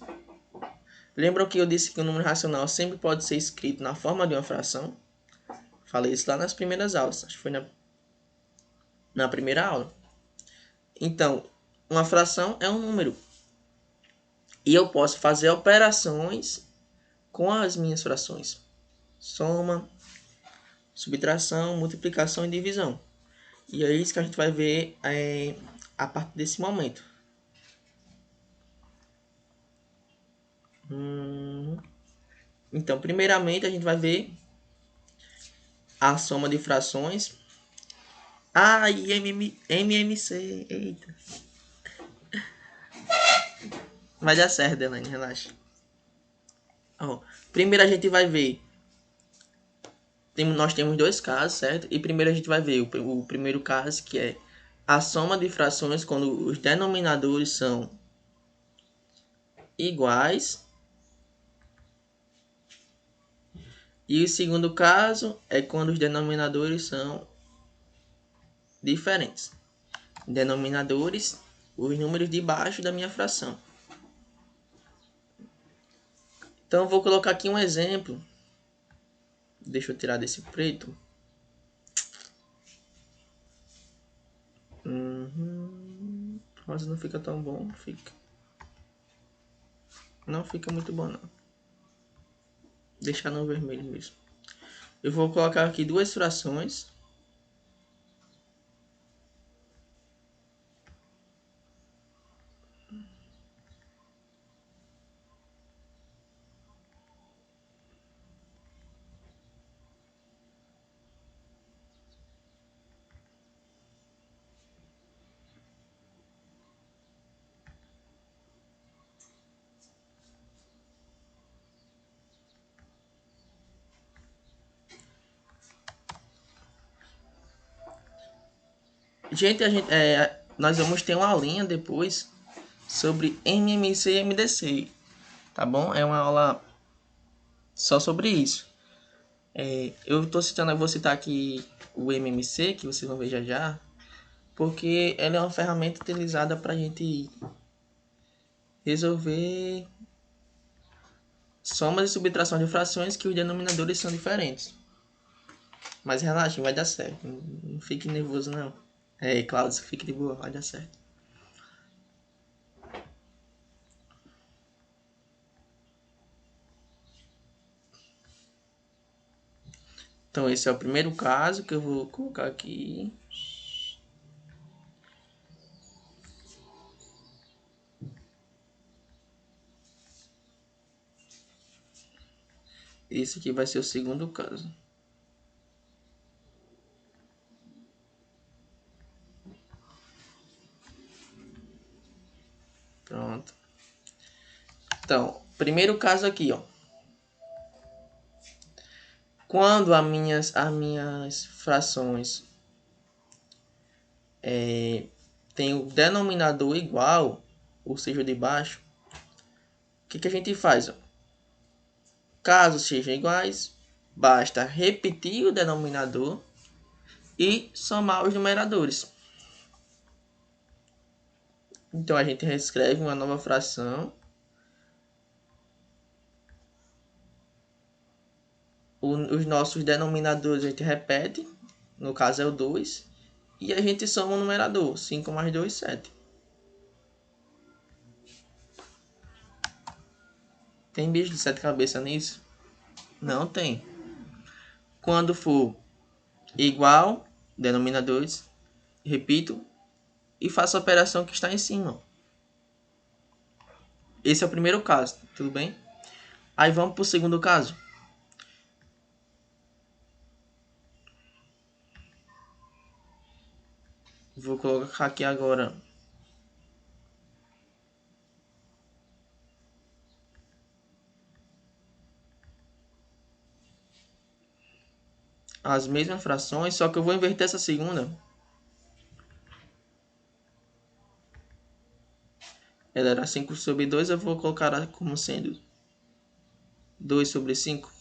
Lembram que eu disse que o número racional sempre pode ser escrito na forma de uma fração? Falei isso lá nas primeiras aulas, acho que foi na primeira aula. Então, uma fração é um número. E eu posso fazer operações com as minhas frações. Soma, subtração, multiplicação e divisão. E é isso que a gente vai ver a partir desse momento. Então, primeiramente, a gente vai ver a soma de frações. E MMC, eita. Vai dar certo, Elaine, relaxa. Primeiro a gente vai ver. Nós temos dois casos, certo? E primeiro a gente vai ver o primeiro caso, que é a soma de frações quando os denominadores são iguais. E o segundo caso é quando os denominadores são diferentes. Denominadores, os números de baixo da minha fração. Então eu vou colocar aqui um exemplo. Deixa eu tirar desse preto. Mas não fica tão bom, fica. Não fica muito bom não. Deixar no vermelho mesmo. Eu vou colocar aqui duas frações. Gente, nós vamos ter uma aulinha depois sobre MMC e MDC, tá bom? É uma aula só sobre isso. Vou citar aqui o MMC, que vocês vão ver já já, porque ela é uma ferramenta utilizada para a gente resolver somas e subtrações de frações que os denominadores são diferentes. Mas relaxa, vai dar certo. Não fique nervoso, não. Cláudio, fique de boa, vai dar certo. Então, esse é o primeiro caso que eu vou colocar aqui. Esse aqui vai ser o segundo caso. Pronto. Então, primeiro caso aqui, ó. Quando as minhas frações tem o denominador igual, ou seja, o de baixo, o que a gente faz? Ó? Caso sejam iguais, basta repetir o denominador e somar os numeradores. Então a gente reescreve uma nova fração. Os nossos denominadores a gente repete, no caso é o 2, e a gente soma o numerador, 5 mais 2, 7. Tem bicho de 7 cabeças nisso? Não tem. Quando for igual, denominadores, repito, e faço a operação que está em cima. Esse é o primeiro caso, tudo bem? Aí vamos para o segundo caso. Vou colocar aqui agora as mesmas frações, só que eu vou inverter essa segunda. Ela era 5 sobre 2, eu vou colocar ela como sendo 2 sobre 5.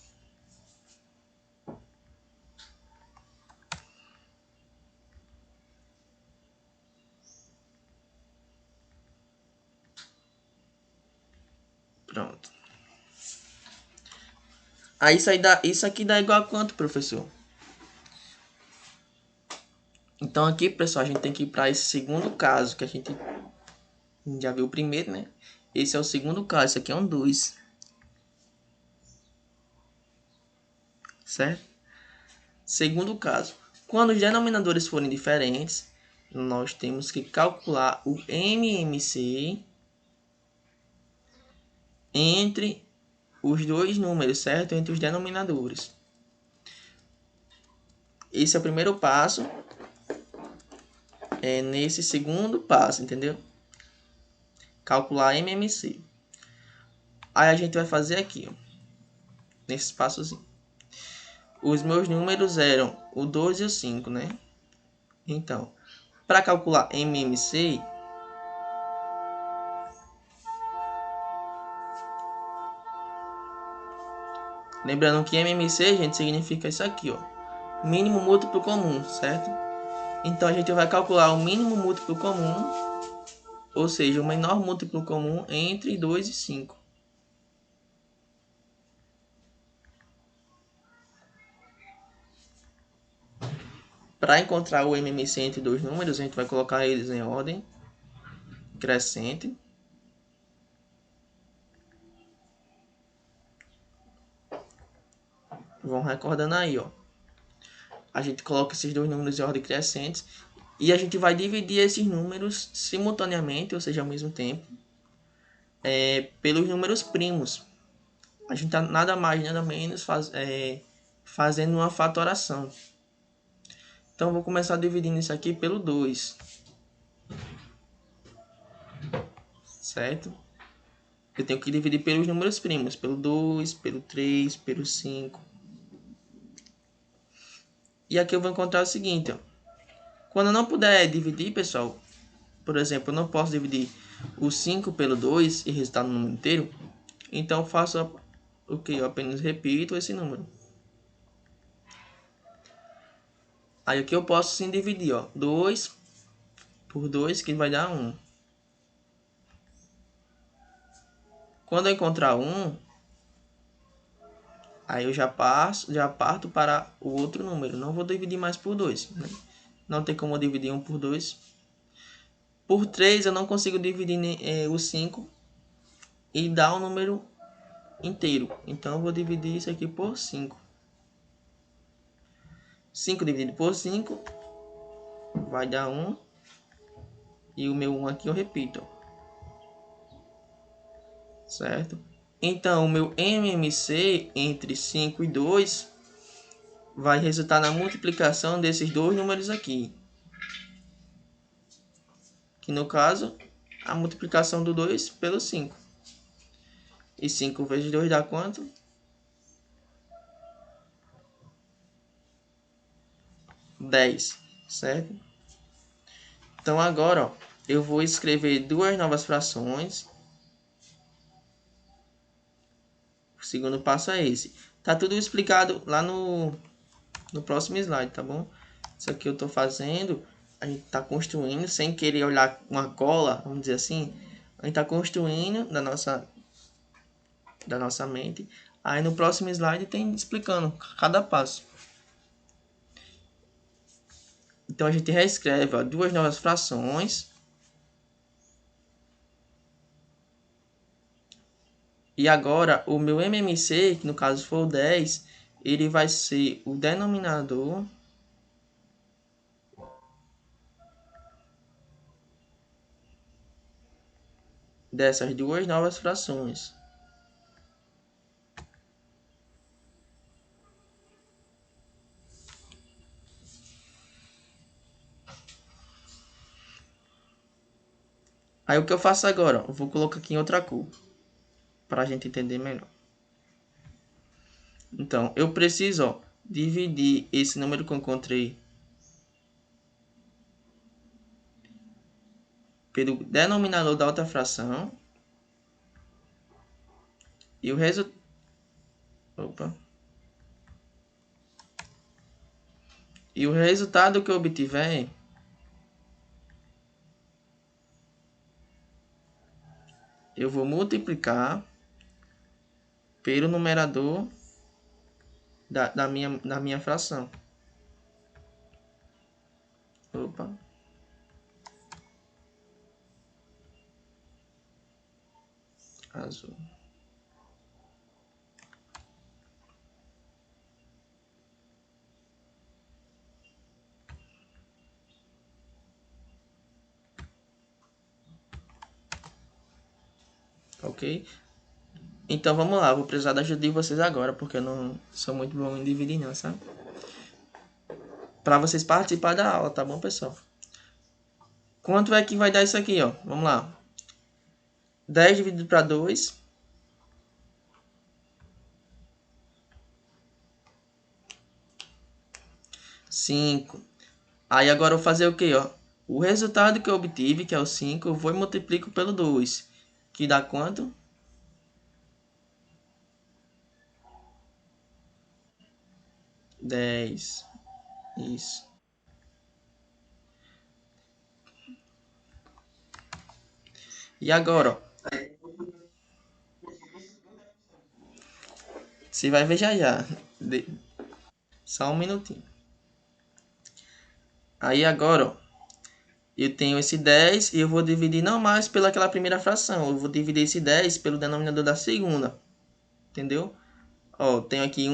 Pronto. Aí isso aqui dá igual a quanto, professor? Então aqui, pessoal, a gente tem que ir para esse segundo caso, que a gente já viu o primeiro, né? Esse é o segundo caso, esse aqui é um 2. Certo? Segundo caso. Quando os denominadores forem diferentes, nós temos que calcular o MMC entre os dois números, certo? Entre os denominadores. Esse é o primeiro passo. Nesse segundo passo, entendeu? Calcular MMC. Aí a gente vai fazer aqui, ó, nesse passozinho. Os meus números eram o 2 e o 5, né? Então, para calcular MMC, lembrando que MMC, gente, significa isso aqui, ó. Mínimo múltiplo comum, certo? Então a gente vai calcular o mínimo múltiplo comum, ou seja, o menor múltiplo comum entre 2 e 5. Para encontrar o MMC entre dois números, a gente vai colocar eles em ordem crescente. Vão recordando aí, ó. A gente coloca esses dois números em ordem crescente e a gente vai dividir esses números simultaneamente, ou seja, ao mesmo tempo, pelos números primos. A gente está nada mais, nada menos fazendo uma fatoração. Então, vou começar dividindo isso aqui pelo 2. Certo? Eu tenho que dividir pelos números primos. Pelo 2, pelo 3, pelo 5. E aqui eu vou encontrar o seguinte, ó. Quando eu não puder dividir, pessoal, por exemplo, eu não posso dividir o 5 pelo 2 e resultar no número inteiro, então eu faço o que? Eu apenas repito esse número. Aí aqui eu posso sim dividir, ó, 2 por 2, que vai dar 1. Quando eu encontrar 1, aí eu já parto para o outro número. Não vou dividir mais por 2, né? Não tem como dividir 1 por 2. Por 3 eu não consigo dividir o 5 e dar um número inteiro. Então eu vou dividir isso aqui por 5. 5 dividido por 5 vai dar 1. E o meu 1 aqui eu repito. Certo? Então o meu MMC entre 5 e 2 vai resultar na multiplicação desses dois números aqui. Que no caso, a multiplicação do 2 pelo 5. E 5 vezes 2 dá quanto? 10, certo? Então agora, ó, eu vou escrever duas novas frações. O segundo passo é esse. Tá tudo explicado lá no próximo slide, tá bom? Isso aqui eu tô fazendo, a gente tá construindo, sem querer olhar uma cola, vamos dizer assim. A gente tá construindo da nossa mente. Aí no próximo slide tem explicando cada passo. Então a gente reescreve, ó, duas novas frações. E agora o meu MMC, que no caso for o 10, ele vai ser o denominador dessas duas novas frações. Aí o que eu faço agora? Eu vou colocar aqui em outra cor, para a gente entender melhor. Então, eu preciso, ó, dividir esse número que eu encontrei pelo denominador da outra fração. E o resultado... E o resultado que eu obtiver, eu vou multiplicar pelo numerador da minha fração. Opa. Azul. Ok? Então vamos lá, vou precisar da ajuda de vocês agora, porque eu não sou muito bom em dividir não, sabe? Para vocês participarem da aula, tá bom, pessoal? Quanto é que vai dar isso aqui, ó? Vamos lá. 10 dividido para 2. 5. Aí agora eu vou fazer o quê, ó? O resultado que eu obtive, que é o 5, eu vou e multiplico pelo 2. Que dá quanto? 10. Isso. E agora, ó. Você vai ver já já. Só um minutinho. Aí agora, ó. Eu tenho esse 10 e eu vou dividir não mais pelaquela primeira fração. Eu vou dividir esse 10 pelo denominador da segunda. Entendeu? Ó, tenho aqui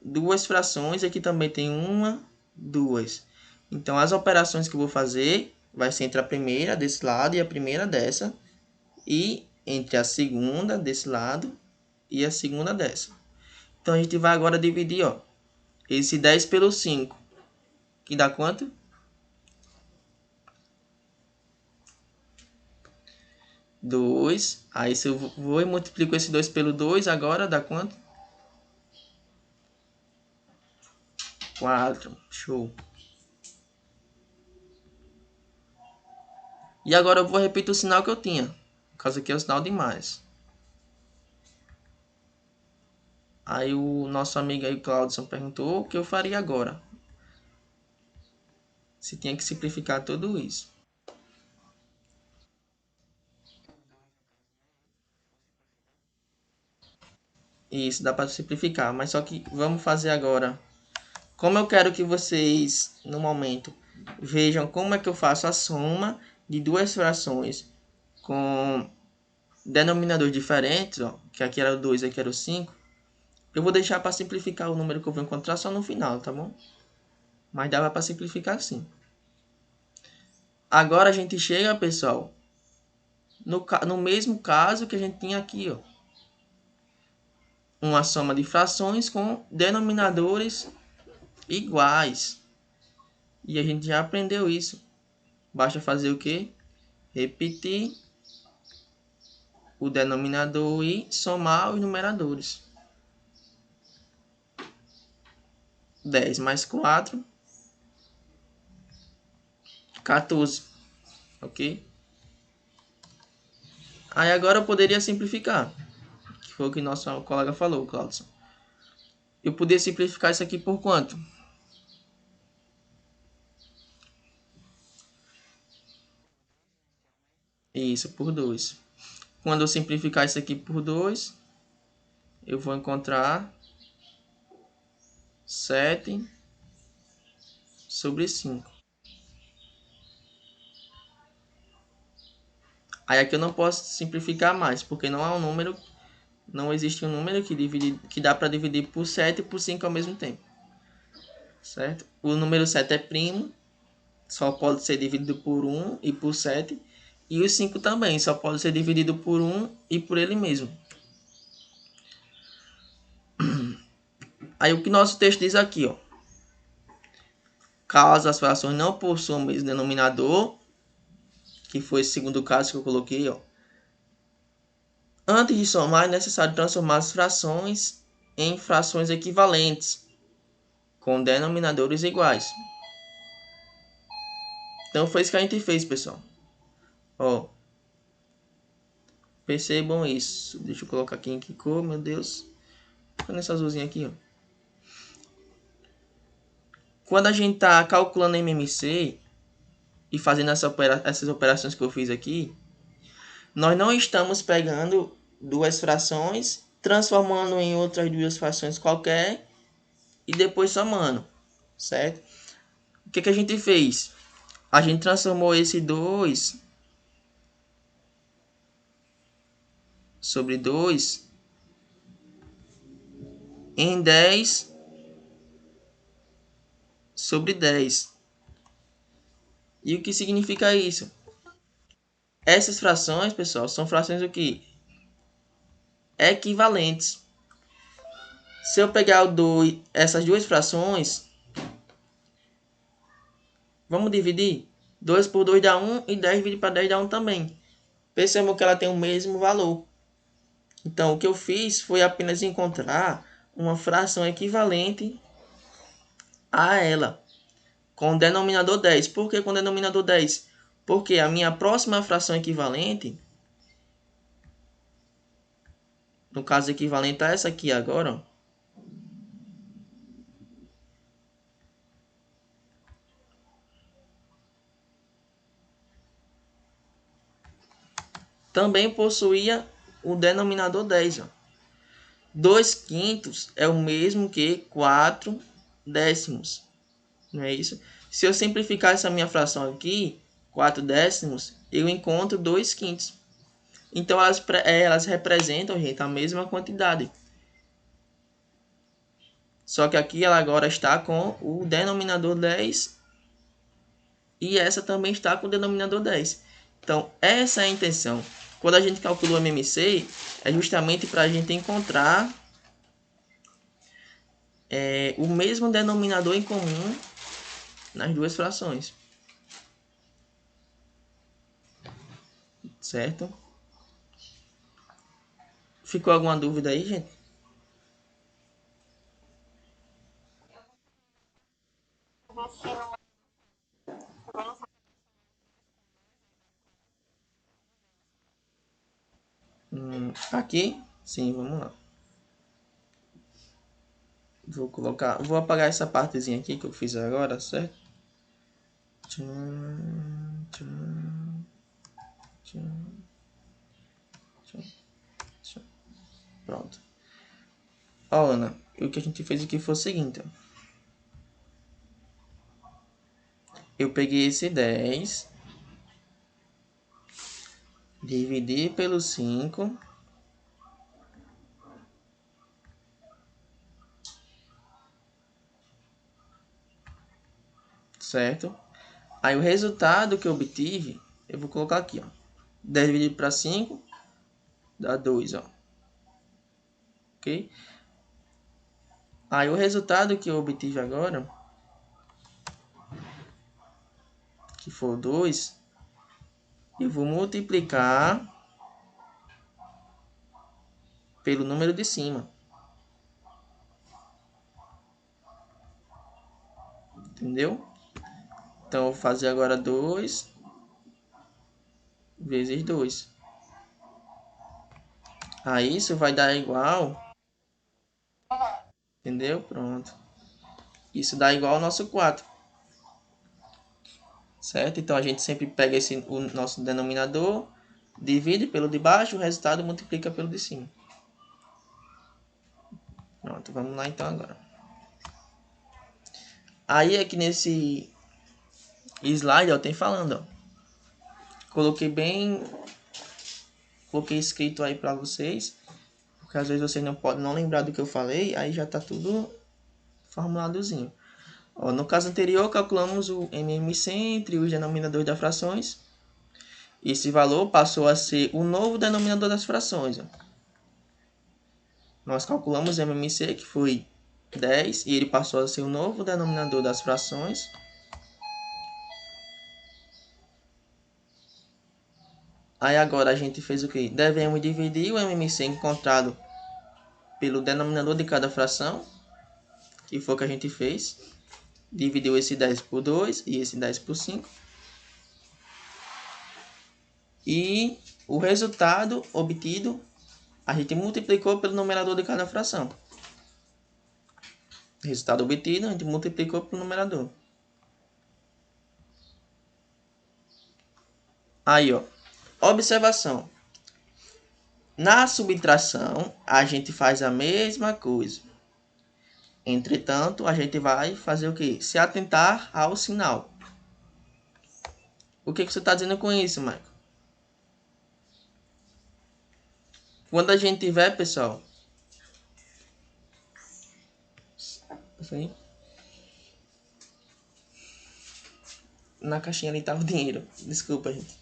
duas frações. Aqui também tem duas. Então, as operações que eu vou fazer vai ser entre a primeira desse lado e a primeira dessa. E entre a segunda desse lado e a segunda dessa. Então, a gente vai agora dividir, ó, esse 10 pelo 5. Que dá quanto? 2. Aí se eu vou e multiplico esse 2 pelo 2, agora dá quanto? 4. Show. E agora eu vou repetir o sinal que eu tinha. No caso aqui é o sinal de mais. Aí o nosso amigo aí, Claudson, perguntou o que eu faria agora. Se tinha que simplificar tudo isso. Isso, dá para simplificar. Mas só que vamos fazer agora. Como eu quero que vocês, no momento, vejam como é que eu faço a soma de duas frações com denominadores diferentes, ó, que aqui era o 2 e aqui era o 5, eu vou deixar para simplificar o número que eu vou encontrar só no final, tá bom? Mas dava para simplificar sim. Agora a gente chega, pessoal, no mesmo caso que a gente tinha aqui, ó. Uma soma de frações com denominadores iguais. E a gente já aprendeu isso. Basta fazer o quê? Repetir o denominador e somar os numeradores. 10 mais 4, 14. Ok? Aí agora eu poderia simplificar. Que foi o que nosso colega falou, Claudson. Eu poderia simplificar isso aqui por quanto? Isso, por 2. Quando eu simplificar isso aqui por 2, eu vou encontrar 7 sobre 5. Aí aqui eu não posso simplificar mais, porque não há um número, não existe um número que dá para dividir por 7 e por 5 ao mesmo tempo. Certo? O número 7 é primo, só pode ser dividido por 1 e por 7. E o 5 também, só pode ser dividido por 1 e por ele mesmo. Aí o que nosso texto diz aqui, ó. Caso as frações não possuam o mesmo denominador, que foi o segundo caso que eu coloquei, ó. Antes de somar, é necessário transformar as frações em frações equivalentes, com denominadores iguais. Então foi isso que a gente fez, pessoal. Ó, percebam isso. Deixa eu colocar aqui em que cor, meu Deus. Olha essa azulzinha aqui, ó. Quando a gente está calculando MMC e fazendo essas operações que eu fiz aqui, nós não estamos pegando duas frações, transformando em outras duas frações qualquer e depois somando, certo? O que a gente fez? A gente transformou esse 2 sobre 2 em 10 sobre 10. E o que significa isso? Essas frações, pessoal, são frações o que? Equivalentes. Se eu pegar essas duas frações, vamos dividir? 2 por 2 dá 1 e 10 dividido para 10 dá 1 também. Percebam que ela tem o mesmo valor. Então, o que eu fiz foi apenas encontrar uma fração equivalente a ela, com o denominador 10. Por que com o denominador 10? Porque a minha próxima fração equivalente, no caso equivalente a essa aqui agora, ó, também possuía o denominador 10. Ó. 2 quintos é o mesmo que 4 décimos. Não é isso? Se eu simplificar essa minha fração aqui, 4 décimos, eu encontro 2 quintos. Então, elas representam, gente, a mesma quantidade. Só que aqui ela agora está com o denominador 10 e essa também está com o denominador 10. Então, essa é a intenção. Quando a gente calcula o MMC, é justamente para a gente encontrar o mesmo denominador em comum nas duas frações. Certo? Ficou alguma dúvida aí, gente? Aqui? Sim, vamos lá. Vou apagar essa partezinha aqui que eu fiz agora, certo? Tchan, tchan, tchan, tchan, tchan. Pronto. Ó, Ana, o que a gente fez aqui foi o seguinte, ó. Eu peguei esse 10, dividi pelo 5, certo? Aí o resultado que eu obtive, eu vou colocar aqui, ó. 10 dividido para 5 dá 2, ó. Ok? Aí o resultado que eu obtive agora, que for 2, eu vou multiplicar pelo número de cima. Entendeu? Então, eu vou fazer agora 2 vezes 2. Aí, isso vai dar igual... Entendeu? Pronto. Isso dá igual ao nosso 4. Certo? Então, a gente sempre pega o nosso denominador, divide pelo de baixo, o resultado multiplica pelo de cima. Pronto, vamos lá então agora. Aí, aqui nesse slide, ó, tem falando, ó. Coloquei escrito aí para vocês, porque às vezes vocês não podem não lembrar do que eu falei, aí já tá tudo formuladozinho. Ó, no caso anterior, calculamos o MMC entre os denominadores das frações. Esse valor passou a ser o novo denominador das frações. Ó. Nós calculamos o MMC, que foi 10, e ele passou a ser o novo denominador das frações. Aí agora a gente fez o quê? Devemos dividir o MMC encontrado pelo denominador de cada fração, que foi o que a gente fez. Dividiu esse 10 por 2 e esse 10 por 5. E o resultado obtido, a gente multiplicou pelo numerador de cada fração. Resultado obtido, a gente multiplicou pelo numerador. Aí, ó. Observação. Na subtração, a gente faz a mesma coisa. Entretanto, a gente vai fazer o quê? Se atentar ao sinal. O que você está dizendo com isso, Michael? Quando a gente tiver, pessoal... Assim, na caixinha ali tá o dinheiro. Desculpa, gente.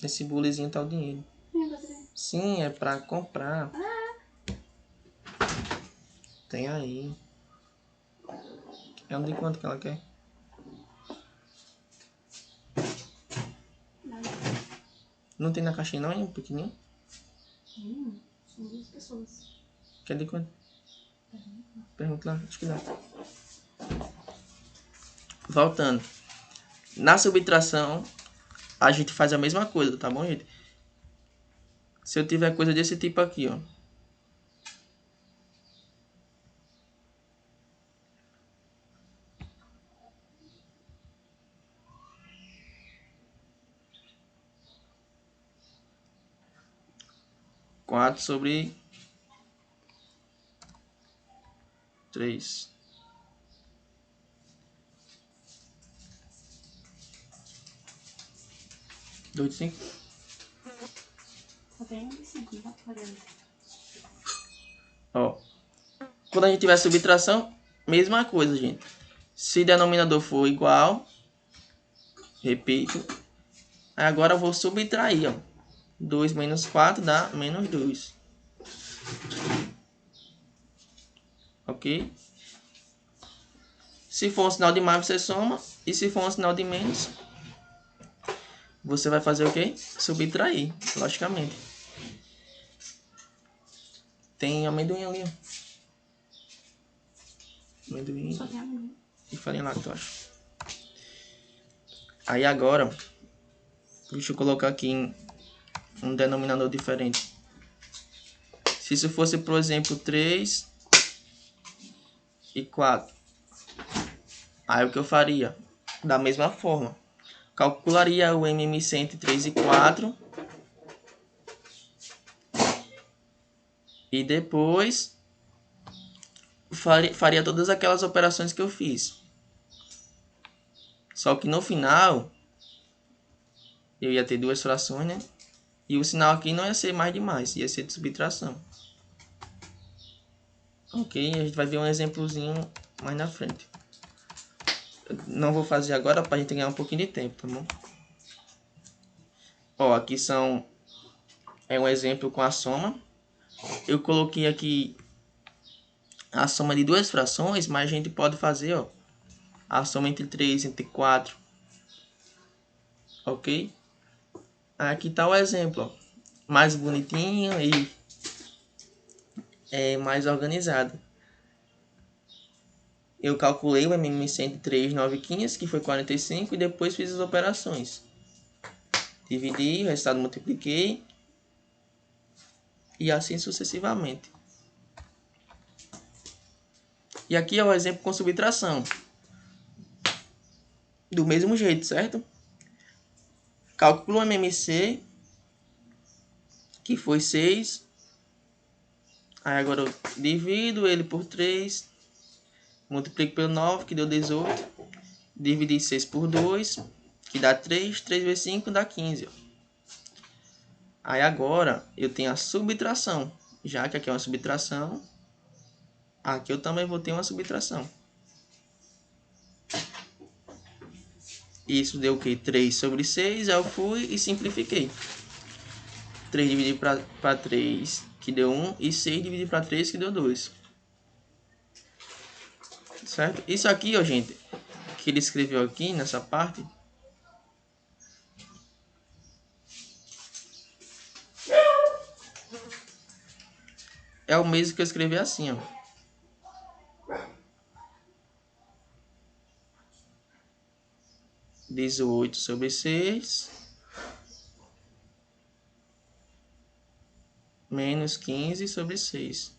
Nesse bulezinho tá o dinheiro. Sim, é pra comprar. Tem aí. É um de quanto que ela quer? Não tem na caixinha não, hein? Um pequenininho? São 2 pessoas. Quer de quanto? Pergunta lá, acho que dá. Voltando. Na subtração, a gente faz a mesma coisa, tá bom, gente? Se eu tiver coisa desse tipo aqui, ó. Quatro sobre 3. Dois de 5. Só tem 1 de 5, não tá pagando. Ó. Quando a gente tiver subtração, mesma coisa, gente. Se denominador for igual, repito. Agora eu vou subtrair, ó. 2 menos 4 dá menos 2. Ok? Se for um sinal de mais, você soma. E se for um sinal de menos, você vai fazer o quê? Subtrair, logicamente. Tem amendoim ali, ó. Amendoim Só tem amendoim. e farinha lactose. Aí agora, deixa eu colocar aqui um denominador diferente. Se isso fosse, por exemplo, 3 e 4, aí o que eu faria? Da mesma forma, calcularia o MMC entre 3 e 4 e depois faria todas aquelas operações que eu fiz. Só que no final eu ia ter duas frações, né? E o sinal aqui não ia ser mais de mais, ia ser de subtração. Ok? A gente vai ver um exemplozinho mais na frente. Não vou fazer agora para a gente ganhar um pouquinho de tempo, tá bom? Ó, aqui é um exemplo com a soma. Eu coloquei aqui a soma de duas frações, mas a gente pode fazer, ó, a soma entre 3 e entre 4. Ok? Aqui está o exemplo, ó, mais bonitinho e mais organizado. Eu calculei o MMC entre 3, 9 e 15, que foi 45, e depois fiz as operações. Dividi, o resultado multipliquei, e assim sucessivamente. E aqui é o exemplo com subtração. Do mesmo jeito, certo? Calculo o MMC, que foi 6. Aí agora eu divido ele por 3. Multiplico pelo 9, que deu 18. Dividi 6 por 2, que dá 3. 3 vezes 5 dá 15. Ó. Aí agora eu tenho a subtração. Já que aqui é uma subtração, aqui eu também vou ter uma subtração. Isso deu o quê? 3 sobre 6. Aí eu fui e simplifiquei. 3 dividido para 3, que deu 1. E 6 dividido para 3, que deu 2. Certo? Isso aqui, ó, gente, que ele escreveu aqui nessa parte, é o mesmo que eu escrevi assim, ó. (18 sobre 6) menos 15 sobre 6.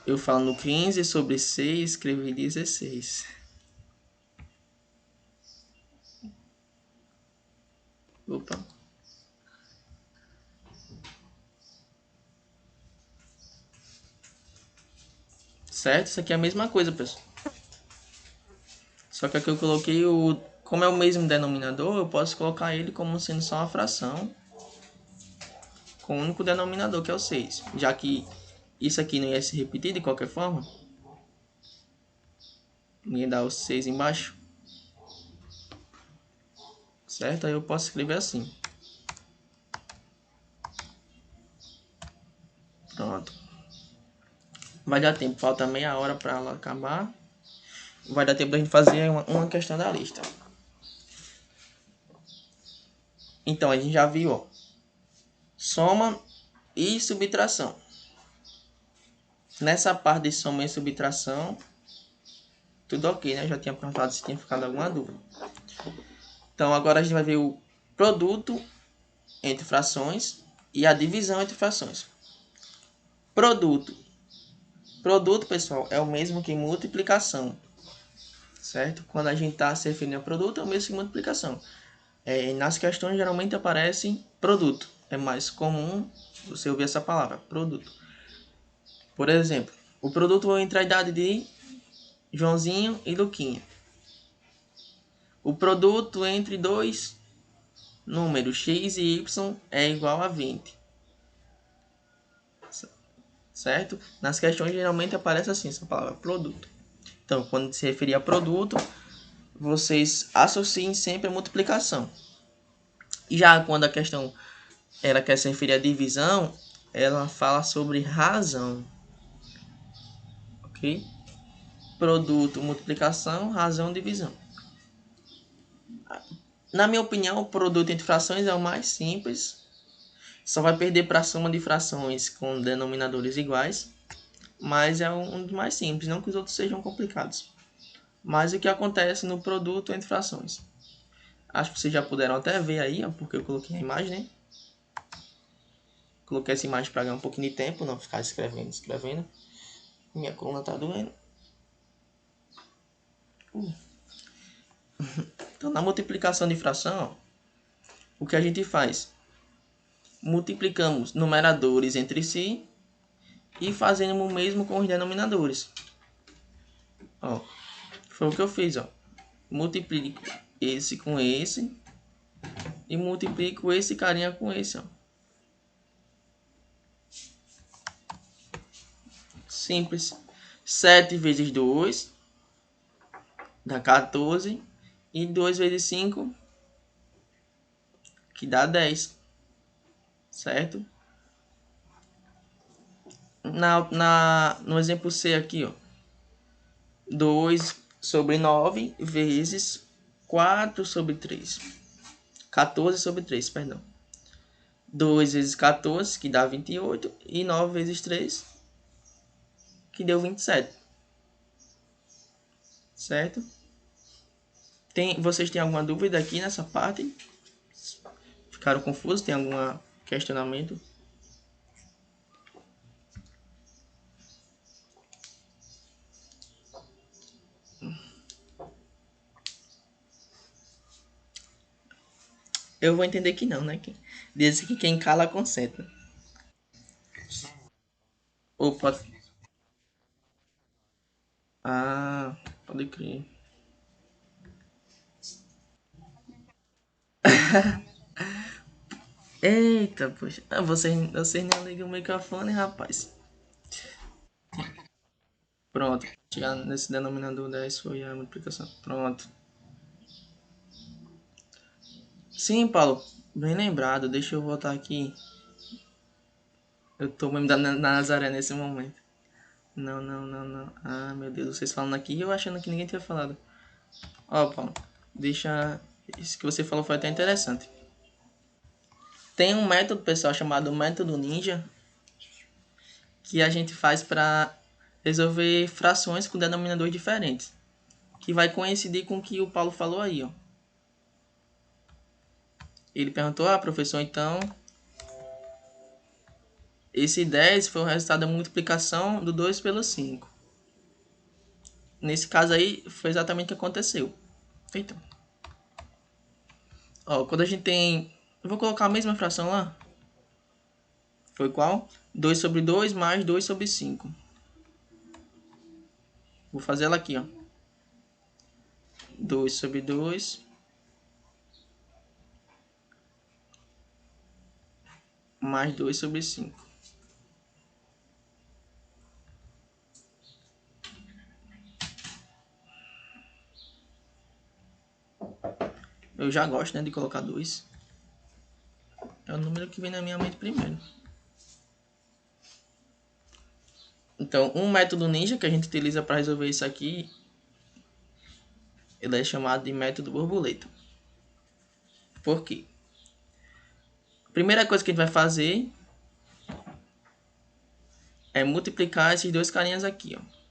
Eu falo no 15 sobre 6, escrevi 16. Opa. Certo? Isso aqui é a mesma coisa, pessoal. Só que aqui eu coloquei como é o mesmo denominador, eu posso colocar ele como sendo só uma fração com o único denominador, que é o 6. Já que isso aqui não ia se repetir de qualquer forma, ia dar o 6 embaixo. Certo? Aí eu posso escrever assim. Pronto. Vai dar tempo, falta meia hora para ela acabar. Vai dar tempo da gente fazer uma questão da lista. Então, a gente já viu, ó, soma e subtração. Nessa parte de soma e subtração, tudo ok, né? Eu já tinha perguntado se tinha ficado alguma dúvida. Então, agora a gente vai ver o produto entre frações e a divisão entre frações. Produto. Produto, pessoal, é o mesmo que multiplicação. Certo? Quando a gente está se referindo a produto, é o mesmo que multiplicação. Nas questões, geralmente aparece produto. É mais comum você ouvir essa palavra, produto. Por exemplo, o produto entre a idade de Joãozinho e Luquinha. O produto entre dois números x e y é igual a 20. Certo? Nas questões, geralmente aparece assim, essa palavra, produto. Então, quando se referir a produto, vocês associem sempre a multiplicação. E já quando a questão ela quer se referir à divisão, ela fala sobre razão. Ok? Produto, multiplicação, razão, divisão. Na minha opinião, o produto entre frações é o mais simples. Só vai perder para a soma de frações com denominadores iguais. Mas é um dos mais simples, não que os outros sejam complicados. Mas o que acontece no produto entre frações? Acho que vocês já puderam até ver aí, ó, porque eu coloquei a imagem, né? Coloquei essa imagem para ganhar um pouquinho de tempo, não ficar escrevendo. Minha coluna tá doendo. Então, na multiplicação de fração, ó, o que a gente faz? Multiplicamos numeradores entre si e fazemos o mesmo com os denominadores. Ó, foi o que eu fiz, ó. Multiplico esse com esse e multiplico esse carinha com esse, ó. Simples. 7 vezes 2 dá 14 e 2 vezes 5 que dá 10. Certo? No exemplo C aqui, ó. 2 sobre 9 vezes 4 sobre 3. 14 sobre 3, perdão. 2 vezes 14, que dá 28. E 9 vezes 3, que deu 27. Certo? Vocês têm alguma dúvida aqui nessa parte? Ficaram confusos? Tem algum questionamento? Eu vou entender que não, né? Diz que quem cala concentra. Ou pode... Ah, pode crer. Eita, poxa. Vocês nem ligam o microfone, rapaz. Pronto. Chegar nesse denominador 10 foi a multiplicação. Pronto. Sim, Paulo. Bem lembrado. Deixa eu voltar aqui. Eu tô mesmo na Nazaré nesse momento. Não. Ah, meu Deus. Vocês falando aqui e eu achando que ninguém tinha falado. Ó, Paulo. Deixa... Isso que você falou foi até interessante. Tem um método, pessoal, chamado método ninja, que a gente faz para resolver frações com denominadores diferentes, que vai coincidir com o que o Paulo falou aí, ó. Ele perguntou: professor, então esse 10 foi o resultado da multiplicação do 2 pelo 5. Nesse caso aí, foi exatamente o que aconteceu. Então, ó, quando a gente tem... Eu vou colocar a mesma fração lá. Foi qual? 2 sobre 2 mais 2 sobre 5. Vou fazer ela aqui, ó. 2 sobre 2 mais 2 sobre 5. Eu já gosto, né, de colocar 2. É o número que vem na minha mente primeiro. Então, um método ninja que a gente utiliza para resolver isso aqui, ele é chamado de método borboleta. Por quê? A primeira coisa que a gente vai fazer é multiplicar esses dois carinhas aqui, ó.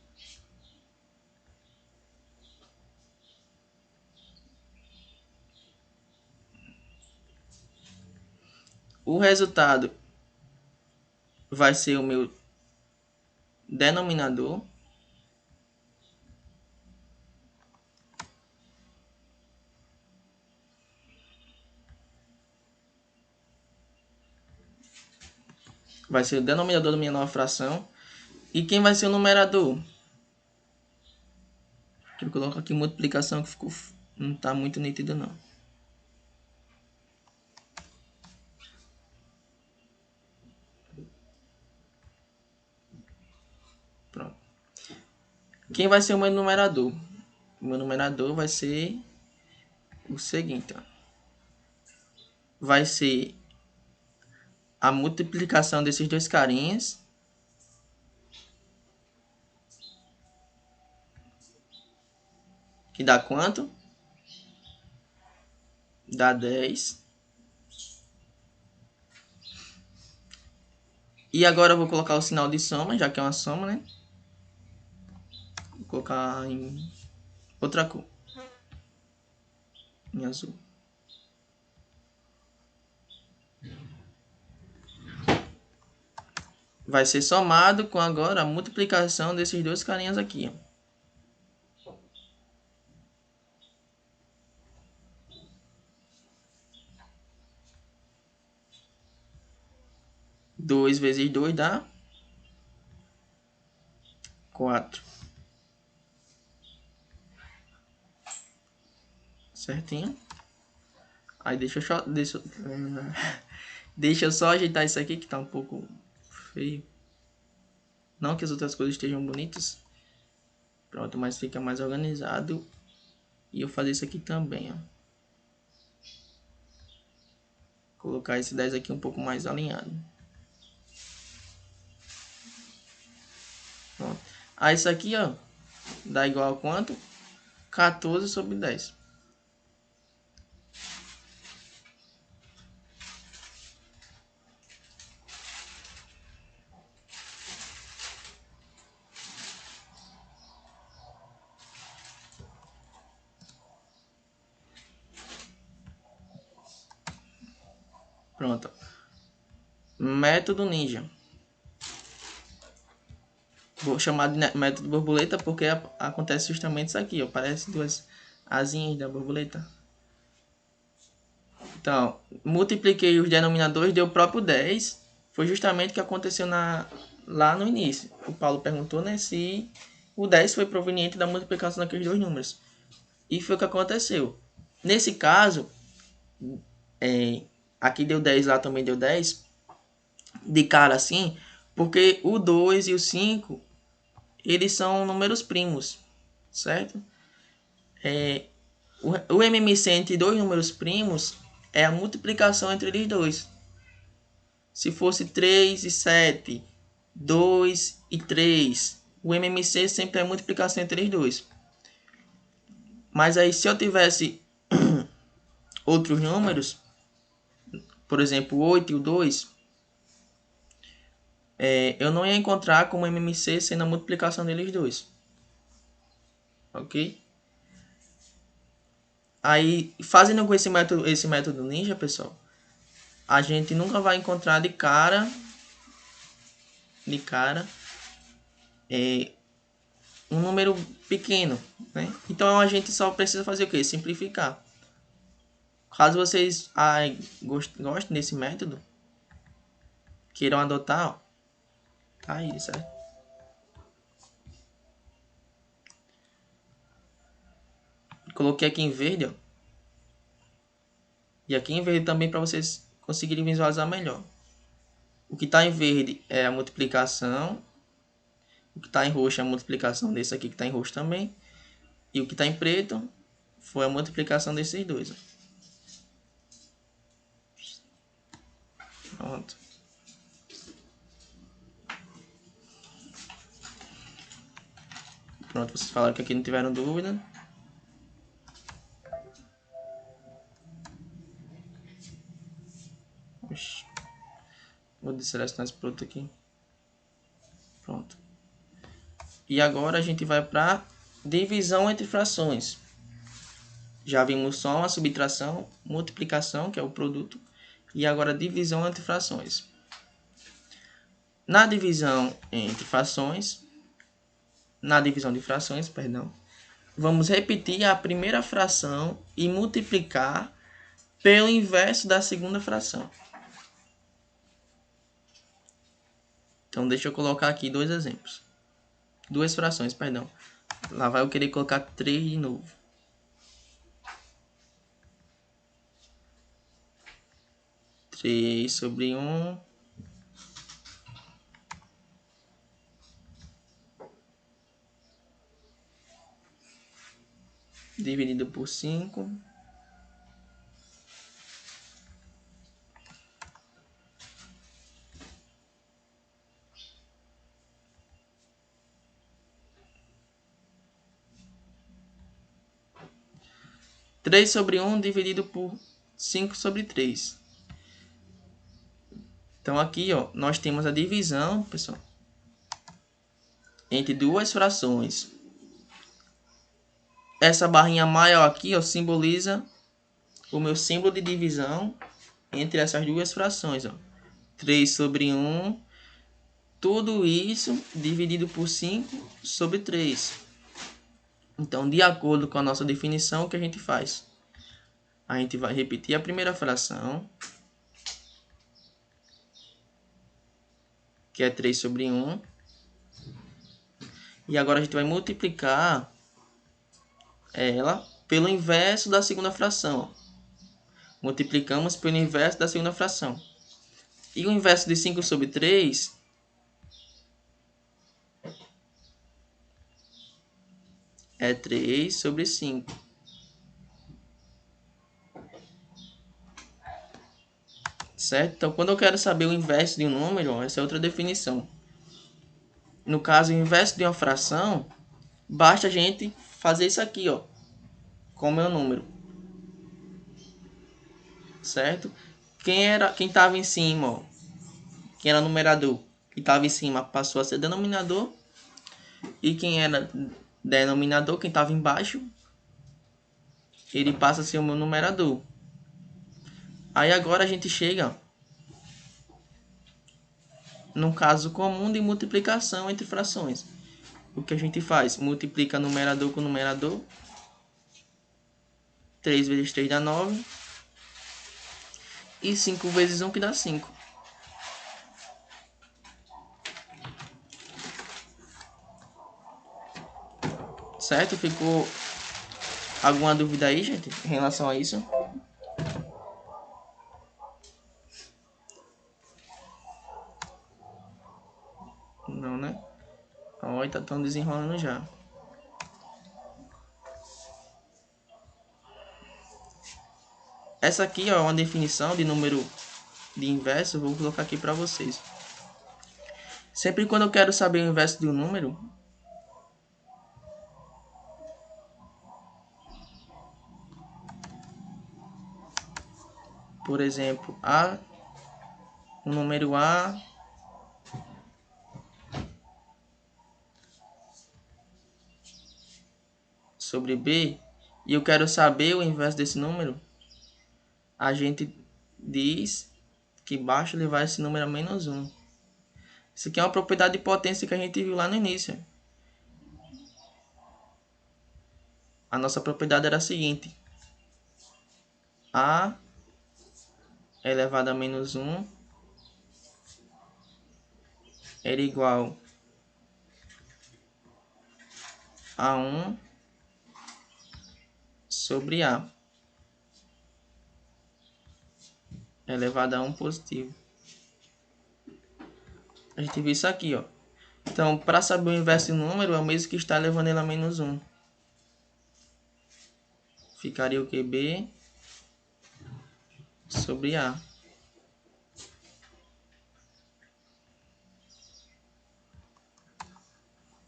O resultado vai ser o meu denominador. Vai ser o denominador da minha nova fração. E quem vai ser o numerador? Eu coloco aqui multiplicação que ficou... não está muito nítido não. Pronto. Quem vai ser o meu numerador? O meu numerador vai ser o seguinte, ó. Vai ser a multiplicação desses dois carinhas. Que dá quanto? Dá 10. E agora eu vou colocar o sinal de soma, já que é uma soma, né? Vou colocar em outra cor. Em azul. vai ser somado com agora a multiplicação desses dois carinhas aqui, ó. 2 vezes 2 dá 4. Certinho? Aí deixa eu só ajeitar isso aqui que tá um pouco feio. Não que as outras coisas estejam bonitas. Pronto, mas fica mais organizado. E eu fazer isso aqui também, ó. Colocar esse 10 aqui um pouco mais alinhado. Pronto. Aí isso aqui, ó, dá igual a quanto? 14 sobre 10. Pronto. Método ninja. Vou chamar de método borboleta porque acontece justamente isso aqui, ó. Parece duas asinhas da borboleta. Então, multipliquei os denominadores, deu o próprio 10. Foi justamente o que aconteceu lá no início. O Paulo perguntou, né, se o 10 foi proveniente da multiplicação daqueles dois números. E foi o que aconteceu. Nesse caso, aqui deu 10, lá também deu 10. De cara assim, porque o 2 e o 5, eles são números primos, certo? O MMC entre dois números primos é a multiplicação entre eles dois. Se fosse 3 e 7, 2 e 3, o MMC sempre é a multiplicação entre eles dois. Mas aí se eu tivesse outros números, por exemplo, o 8 e o 2, eu não ia encontrar como MMC sendo a multiplicação deles dois. Ok? Aí, fazendo com esse método ninja, pessoal, a gente nunca vai encontrar de cara um número pequeno, né? Então a gente só precisa fazer o quê? Simplificar. Caso vocês gostem desse método, queiram adotar, ó, tá aí, certo? Coloquei aqui em verde, ó. E aqui em verde também para vocês conseguirem visualizar melhor. O que está em verde é a multiplicação. O que está em roxo é a multiplicação desse aqui que está em roxo também. E o que está em preto foi a multiplicação desses dois, ó. Pronto. Pronto, vocês falaram que aqui não tiveram dúvida. Oxi. Vou desselecionar esse produto aqui. Pronto. E agora a gente vai para divisão entre frações. Já vimos soma, subtração, multiplicação, que é o produto. E agora divisão entre frações. Na divisão entre frações, vamos repetir a primeira fração e multiplicar pelo inverso da segunda fração. Então, deixa eu colocar aqui dois exemplos. Duas frações, perdão. Lá vai eu querer colocar 3 de novo. Três sobre 1. Dividido por 5. Três sobre 1 dividido por 5 sobre 3. Então aqui, ó, nós temos a divisão, pessoal, entre duas frações. Essa barrinha maior aqui, ó, simboliza o meu símbolo de divisão entre essas duas frações, ó. 3 sobre 1 tudo isso dividido por 5 sobre 3. Então, de acordo com a nossa definição, o que a gente faz? A gente vai repetir a primeira fração, que é 3 sobre 1. E agora a gente vai multiplicar ela pelo inverso da segunda fração. Multiplicamos pelo inverso da segunda fração. E o inverso de 5 sobre 3 é 3 sobre 5. Certo? Então, quando eu quero saber o inverso de um número, essa é outra definição. No caso, o inverso de uma fração, basta a gente fazer isso aqui, ó, como é o número. Certo? Quem estava em cima, ó, quem era numerador, que estava em cima passou a ser denominador. E quem era denominador, quem estava embaixo, ele passa a ser o meu numerador. Aí agora a gente chega num caso comum de multiplicação entre frações. O que a gente faz? Multiplica numerador com numerador. 3 vezes 3 dá 9. E 5 vezes 1 que dá 5. Certo? Ficou alguma dúvida aí, gente, em relação a isso? Não, né? Olha, tá tão desenrolando já. Essa aqui ó, é uma definição de número de inverso. Vou colocar aqui para vocês. Sempre quando eu quero saber o inverso de um número, por exemplo, o número A sobre B, e eu quero saber o inverso desse número, a gente diz que basta levar esse número a menos 1. Isso aqui é uma propriedade de potência que a gente viu lá no início. A nossa propriedade era a seguinte: A elevado a menos 1 era igual a 1 sobre A elevado a 1 positivo. A gente viu isso aqui, ó. Então, para saber o inverso de um número, é o mesmo que estar levando ele a menos 1. Ficaria o que? B sobre A.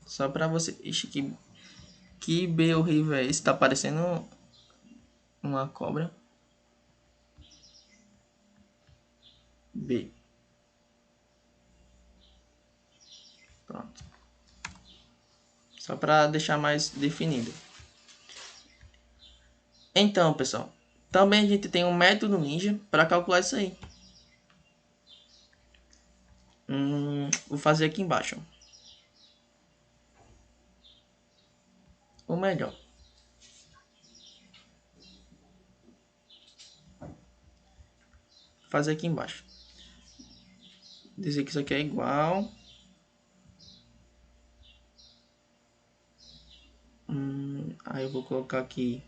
Só para você... Ixi, que B horrível é esse? Tá parecendo uma cobra. B. Pronto. Só para deixar mais definido. Então, pessoal, também a gente tem um método ninja para calcular isso aí. Vou fazer aqui embaixo. Ou melhor, fazer aqui embaixo. Dizer que isso aqui é igual. Aí eu vou colocar aqui.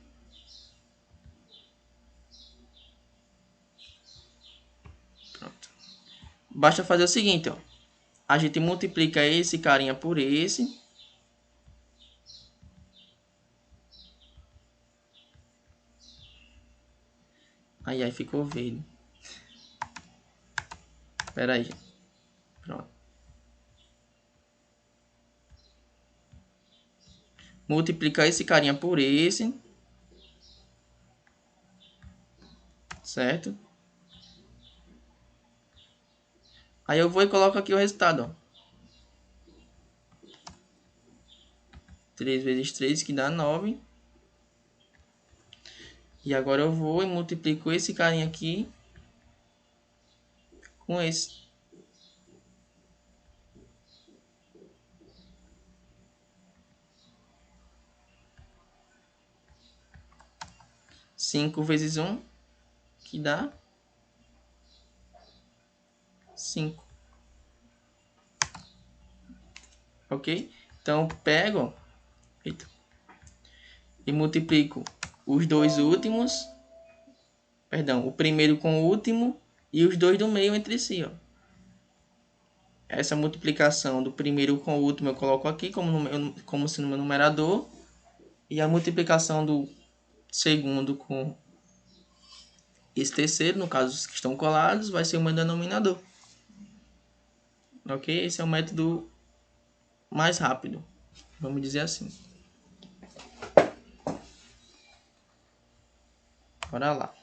Pronto. Basta fazer o seguinte, ó. A gente multiplica esse carinha por esse. Aí ficou verde. Espera aí, gente. Pronto. Multiplicar esse carinha por esse. Certo? Aí eu vou e coloco aqui o resultado, ó. 3 vezes 3, que dá 9. E agora eu vou e multiplico esse carinha aqui com esse. 5 vezes 1, que dá 5. Ok? Então, pego, eita, e multiplico os dois últimos, perdão, o primeiro com o último e os dois do meio entre si, ó. Essa multiplicação do primeiro com o último eu coloco aqui como se no meu numerador. E a multiplicação do segundo com esse terceiro, no caso os que estão colados, vai ser o meu denominador. Ok? Esse é o método mais rápido, vamos dizer assim. Bora lá.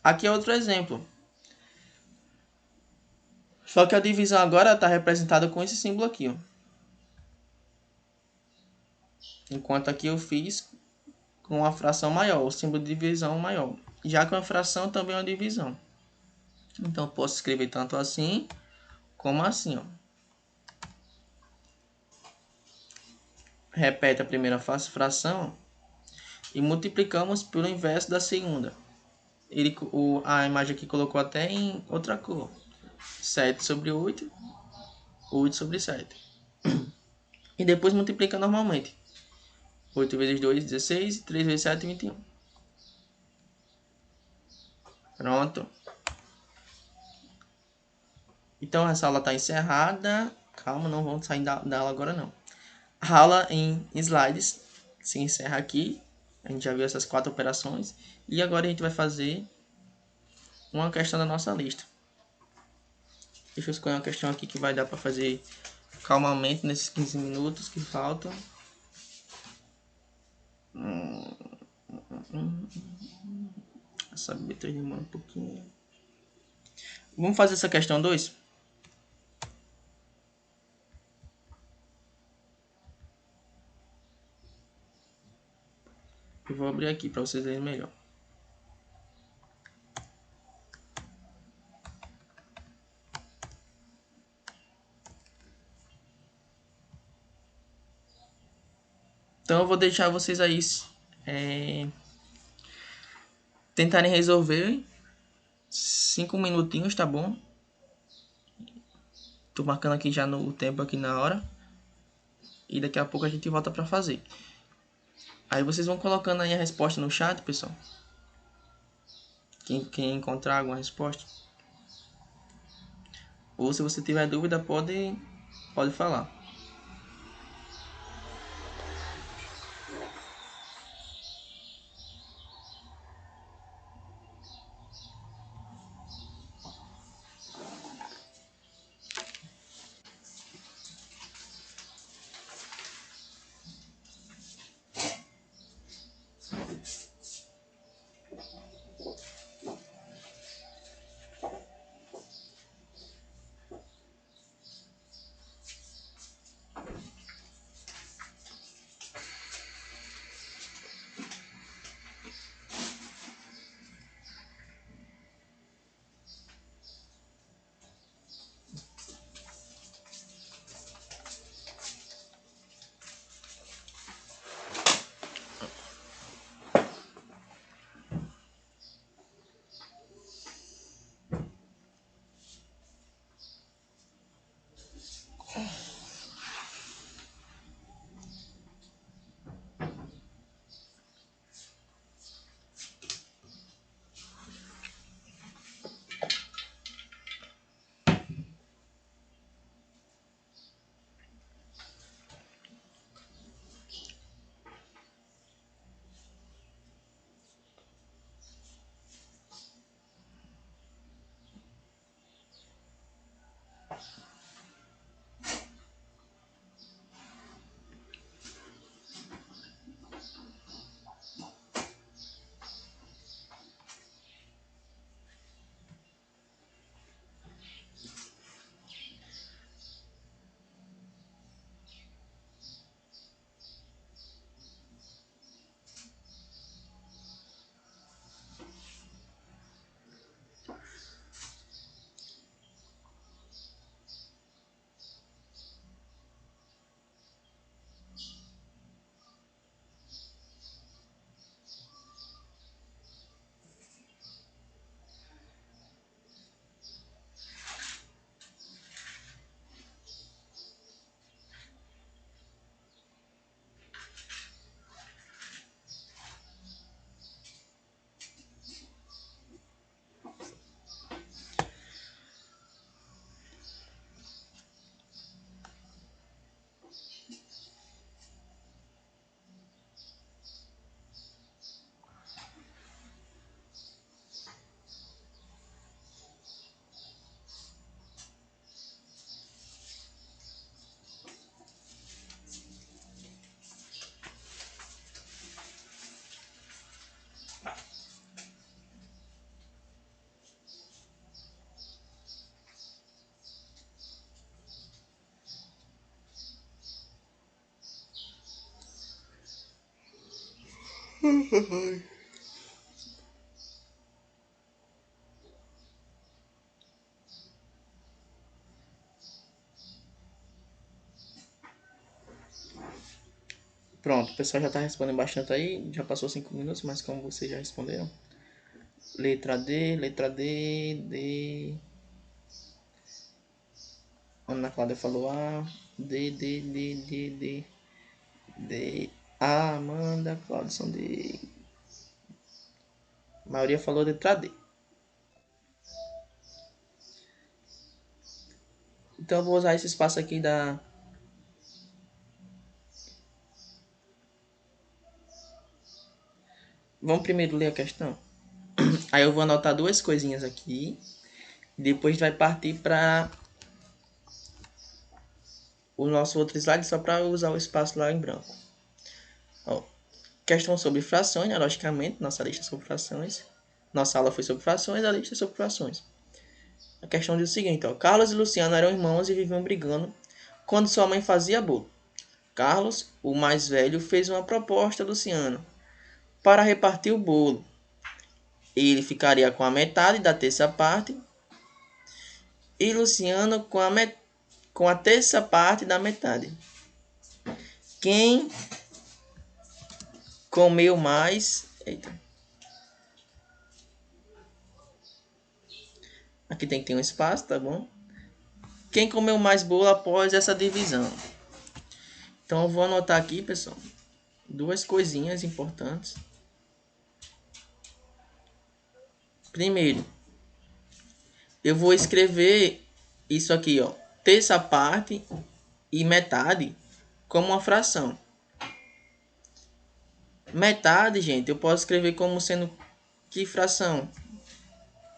Aqui é outro exemplo. Só que a divisão agora está representada com esse símbolo aqui, ó. Enquanto aqui eu fiz com uma fração maior, o símbolo de divisão maior. Já que uma fração também é uma divisão. Então eu posso escrever tanto assim como assim, ó. Repete a primeira fração e multiplicamos pelo inverso da segunda. A imagem aqui colocou até em outra cor. 7 sobre 8, 8 sobre 7. E depois multiplica normalmente. 8 vezes 2, 16, 3 vezes 7, 21. Pronto. Então essa aula está encerrada. Calma, não vamos sair da aula agora não. A aula em slides se encerra aqui. A gente já viu essas 4 operações. E agora a gente vai fazer uma questão da nossa lista. Deixa eu escolher uma questão aqui que vai dar para fazer calmamente nesses 15 minutos que faltam. Essa letra demora um pouquinho. Vamos fazer essa questão 2? Eu vou abrir aqui para vocês verem melhor. Então eu vou deixar vocês aí tentarem resolver 5 minutinhos, tá bom? Tô marcando aqui já no tempo aqui na hora. E daqui a pouco a gente volta para fazer. Aí vocês vão colocando aí a resposta no chat, pessoal. Quem encontrar alguma resposta. Ou se você tiver dúvida, pode falar. Pronto, o pessoal já está respondendo bastante aí. Já passou 5 minutos, mas como vocês já responderam. Letra D, D. Ana Cláudia falou A. D. A. Amanda, Claudson D. A maioria falou letra D. Então eu vou usar esse espaço aqui da... Vamos primeiro ler a questão. Aí eu vou anotar duas coisinhas aqui. Depois vai partir para o nosso outro slide só para usar o espaço lá em branco. Ó, questão sobre frações, né? Logicamente, nossa lista é sobre frações. Nossa aula foi sobre frações, a lista é sobre frações. A questão diz o seguinte, ó. Carlos e Luciano eram irmãos e viviam brigando quando sua mãe fazia bolo. Carlos, o mais velho, fez uma proposta a Luciano para repartir o bolo. Ele ficaria com a metade da terça parte e Luciano com a terça parte da metade. Quem comeu mais... Eita. Aqui tem que ter um espaço, tá bom? Quem comeu mais bolo após essa divisão? Então eu vou anotar aqui, pessoal, duas coisinhas importantes. Primeiro, eu vou escrever isso aqui, ó, terça parte e metade como uma fração. Metade, gente, eu posso escrever como sendo que fração?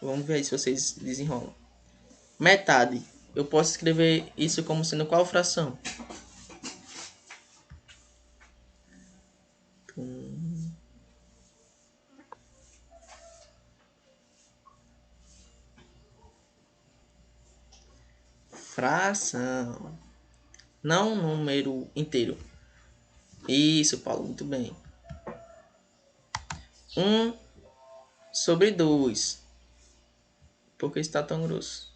Vamos ver aí se vocês desenrolam. Metade, eu posso escrever isso como sendo qual fração? Fração. Não número inteiro. Isso, Paulo, muito bem. 1/2. Por que está tão grosso?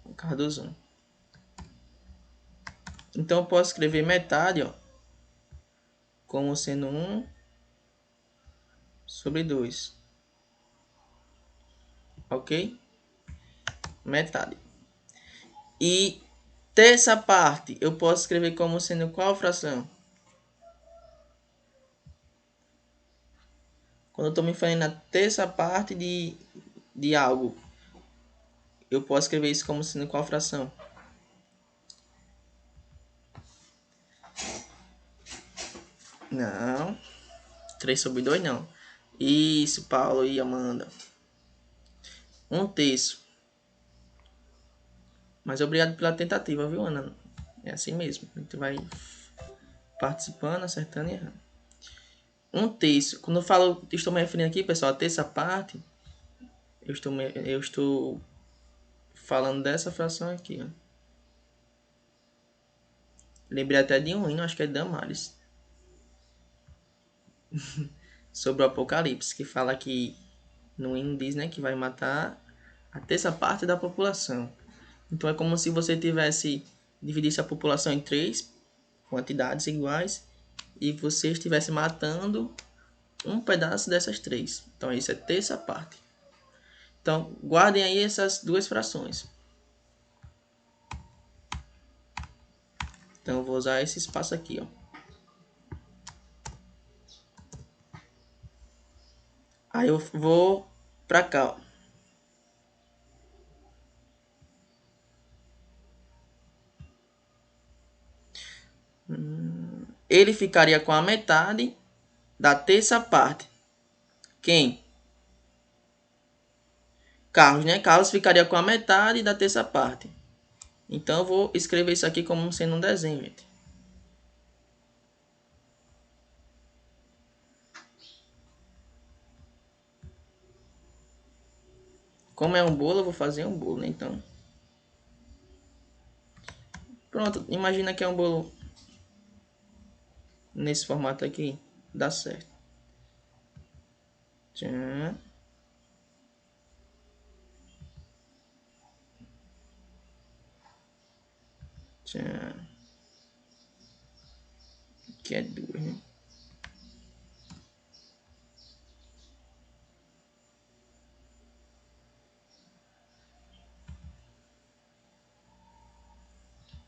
O carro do zoom. Então eu posso escrever metade, ó, como sendo 1/2. Ok? Metade. E terça parte eu posso escrever como sendo qual fração? Quando eu estou me referindo na terça parte de algo, eu posso escrever isso como sendo qual fração? Não. 3/2 não. Isso, Paulo e Amanda. 1/3. Mas obrigado pela tentativa, viu, Ana? É assim mesmo. A gente vai participando, acertando e errando. 1/3. Quando eu falo, estou me referindo aqui, pessoal, a terça parte, eu estou falando dessa fração aqui, ó. Lembrei até de um hino, acho que é Damares. Sobre o Apocalipse, que fala que no hino diz, né, que vai matar a terça parte da população. Então é como se você dividisse a população em 3 quantidades iguais e você estivesse matando um pedaço dessas 3. Então isso é terça parte. Então guardem aí essas duas frações. Então eu vou usar esse espaço aqui, ó. Aí eu vou para cá, ó. Ele ficaria com a metade da terça parte. Quem? Carlos, né? Carlos ficaria com a metade da terça parte. Então eu vou escrever isso aqui como sendo um desenho, gente. Como é um bolo, eu vou fazer um bolo, né? Então, pronto. Imagina que é um bolo nesse formato aqui. dá certo. Tchan. Tchan. Aqui é 2, né?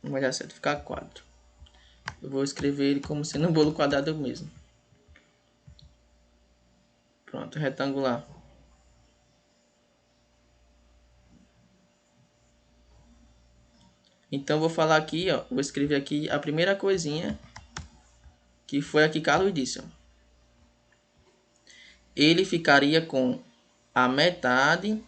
Não vai dar certo ficar 4. Eu vou escrever ele como sendo um bolo quadrado mesmo. Pronto, retangular. Então, vou falar aqui, ó. Vou escrever aqui a primeira coisinha. Que foi a que Carlos disse, ó. Ele ficaria com a metade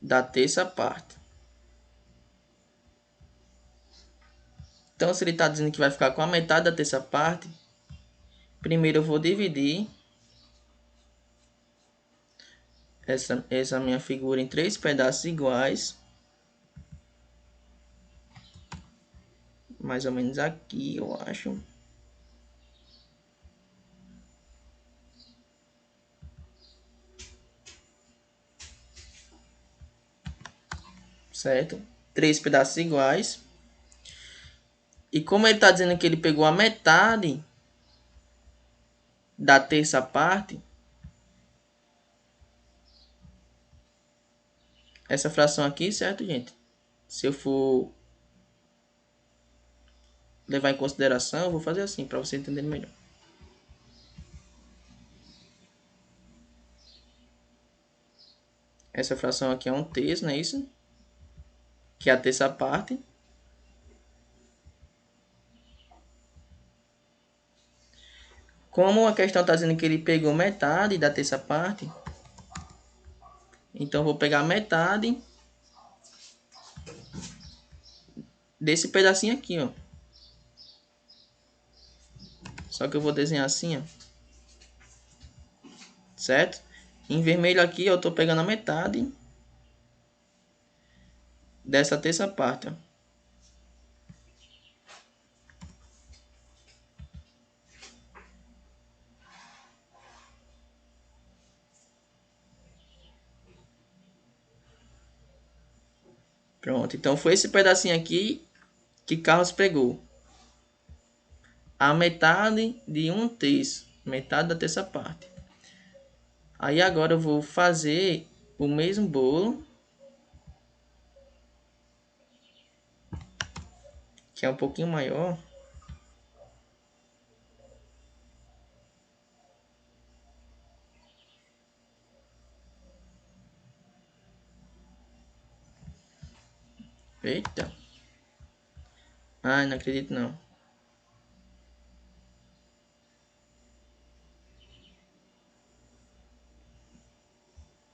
da terça parte. Então, se ele está dizendo que vai ficar com a metade da terça parte, primeiro eu vou dividir essa minha figura em 3 pedaços iguais. Mais ou menos aqui, eu acho. Certo? 3 pedaços iguais. E como ele está dizendo que ele pegou a metade da terça parte, essa fração aqui, certo, gente? Se eu for levar em consideração, eu vou fazer assim, para você entender melhor. Essa fração aqui é um terço, não é isso? Que é a terça parte. Como a questão está dizendo que ele pegou metade da terça parte, então eu vou pegar metade desse pedacinho aqui, ó. Só que eu vou desenhar assim, ó. Certo? Em vermelho aqui eu estou pegando a metade dessa terça parte, ó. Pronto, então foi esse pedacinho aqui que Carlos pegou. A metade de um terço, metade da terça parte. Aí agora eu vou fazer o mesmo bolo, que é um pouquinho maior. Eita. Ai, não acredito não.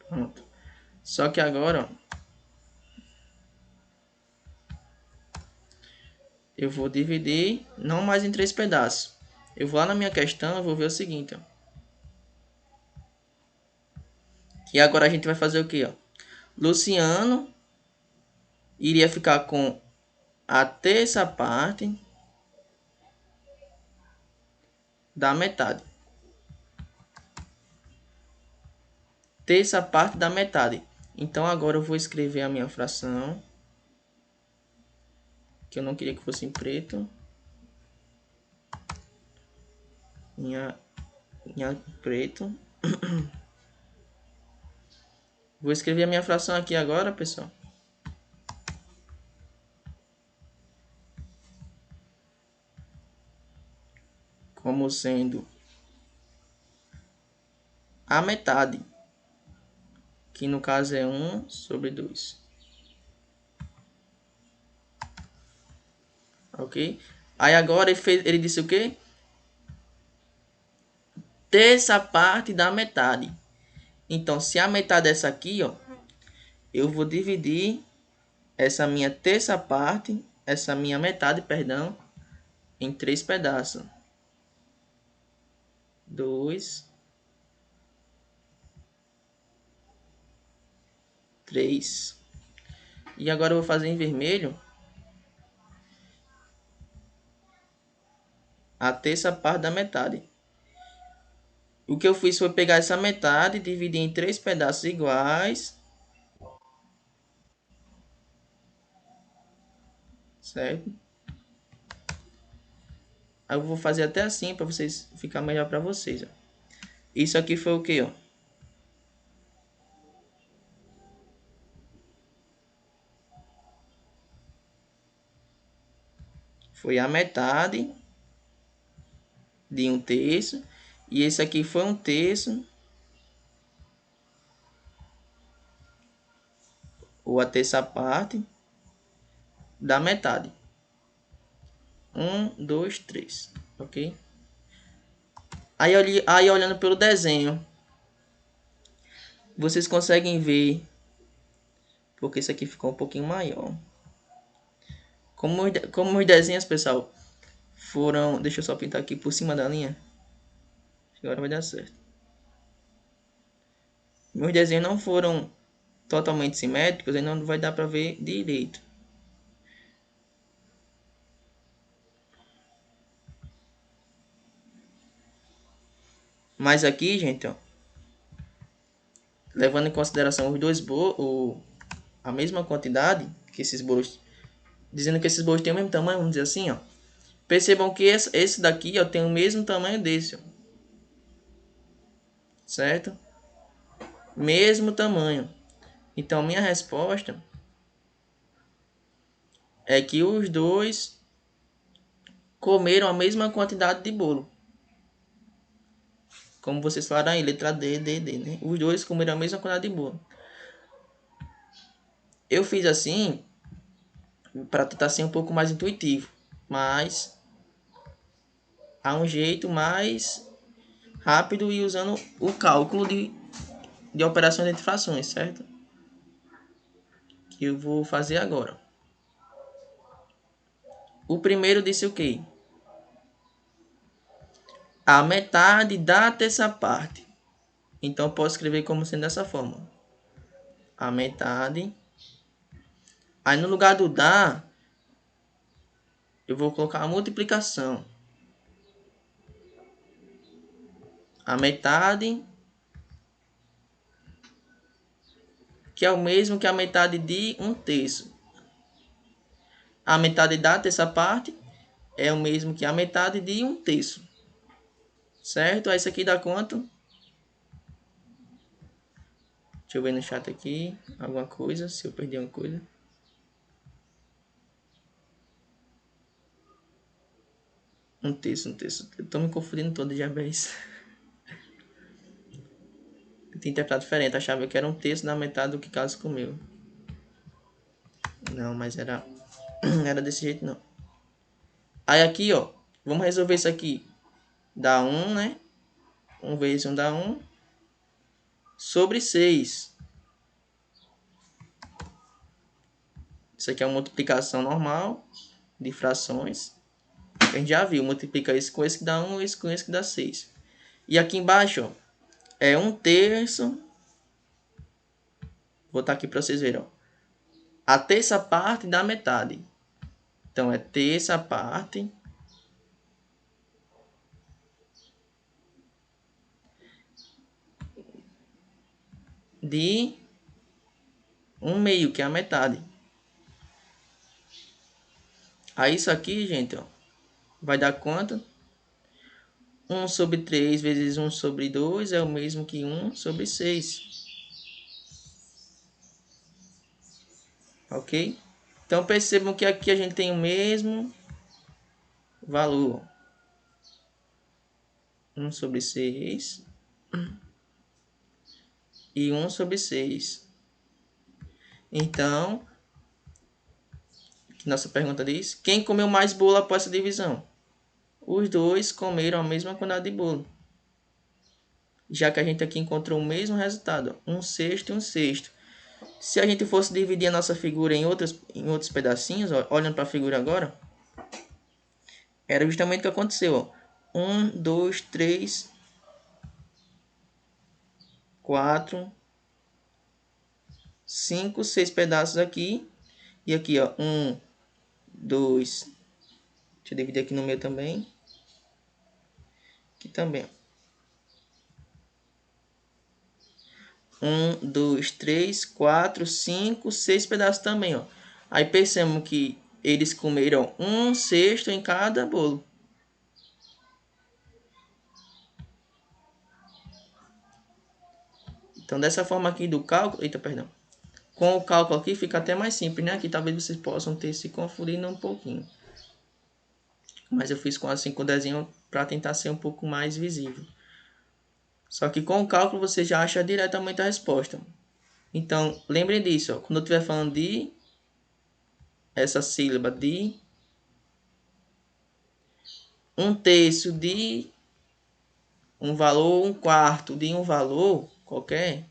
Pronto. Só que agora, ó, eu vou dividir não mais em 3 pedaços. Eu vou lá na minha questão, eu vou ver o seguinte, ó. E agora a gente vai fazer o quê, ó? Luciano iria ficar com a terça parte da metade. Terça parte da metade. Então agora eu vou escrever a minha fração, que eu não queria que fosse em preto. Minha preto. Vou escrever a minha fração aqui agora, pessoal. Como sendo a metade, que no caso é 1 sobre 2. Ok? Aí agora ele disse o quê? Terça parte da metade. Então, se a metade é essa aqui, ó, eu vou dividir essa minha terça parte, essa minha metade, perdão, em 3 pedaços. 2, 3. E agora eu vou fazer em vermelho a terça parte da metade. O que eu fiz foi pegar essa metade e dividir em 3 pedaços iguais. Certo? Aí eu vou fazer até assim para vocês ficar melhor para vocês. Ó. Isso aqui foi o que, ó? Foi a metade de 1/3. E esse aqui foi 1/3. Ou a terça parte da metade. 1, 2, 3. Ok? Aí olhando pelo desenho, vocês conseguem ver, porque isso aqui ficou um pouquinho maior. Como os desenhos, pessoal, foram... Deixa eu só pintar aqui por cima da linha. Agora vai dar certo. Meus desenhos não foram totalmente simétricos, aí não vai dar para ver direito. Mas aqui, gente, ó, levando em consideração os dois bolos, a mesma quantidade que esses bolos, dizendo que esses bolos têm o mesmo tamanho, vamos dizer assim, ó. Percebam que esse daqui, ó, tem o mesmo tamanho desse, ó. Certo? Mesmo tamanho. Então, minha resposta é que os dois comeram a mesma quantidade de bolo. Como vocês falaram aí, letra D, né? Os dois comeram a mesma quantidade de bolo. Eu fiz assim para tentar ser um pouco mais intuitivo, mas há um jeito mais rápido e usando o cálculo de operações entre frações, certo? Que eu vou fazer agora. O primeiro disse o quê? A metade da terça parte. Então eu posso escrever como sendo dessa forma. A metade. Aí no lugar do dá, eu vou colocar a multiplicação. A metade, que é o mesmo que a metade de 1/3. A metade da terça parte é o mesmo que a metade de 1/3. Certo? Aí isso aqui dá quanto? Deixa eu ver no chat aqui. Alguma coisa, se eu perdi alguma coisa. Um terço. Eu tô me confundindo todo de vez. Eu tinha interpretado diferente. Achava que era 1/3 da metade do que Carlos comeu. Não, mas era... Não era desse jeito, não. Aí aqui, ó. Vamos resolver isso aqui. Dá 1, né? 1 vezes 1 dá 1. Sobre 6. Isso aqui é uma multiplicação normal de frações. A gente já viu. Multiplica isso com esse que dá 1, esse com esse que dá 6. E aqui embaixo, ó, é 1/3. Vou botar aqui para vocês verem, ó. A terça parte da metade. Então, é terça parte de 1/2, que é a metade. Aí, isso aqui, gente, ó, vai dar quanto? 1 sobre 3 vezes 1 sobre 2 é o mesmo que 1 sobre 6. Ok? Então, percebam que aqui a gente tem o mesmo valor. 1 sobre 6 e 1 sobre 6. Então, nossa pergunta diz: quem comeu mais bolo após essa divisão? Os dois comeram a mesma quantidade de bolo. Já que a gente aqui encontrou o mesmo resultado, 1/6 e 1/6. Se a gente fosse dividir a nossa figura em outros pedacinhos, ó, olhando para a figura agora, era justamente o que aconteceu. Ó. 1, 2, 3, 4, 5, 6 pedaços aqui. E aqui, ó, 1, 2. Deixa eu dividir aqui no meio também. Aqui também, ó. 1, 2, 3, 4, 5, 6 pedaços também, ó. Aí percebemos que eles comeram 1/6 em cada bolo. Então, dessa forma aqui do cálculo... Eita, perdão. Com o cálculo aqui fica até mais simples, né? Aqui talvez vocês possam ter se confundido um pouquinho. Mas eu fiz assim com o desenho para tentar ser um pouco mais visível. Só que com o cálculo você já acha diretamente a resposta. Então, lembrem disso, ó. Quando eu estiver falando de essa sílaba de 1/3 de um valor, 1/4 de um valor qualquer,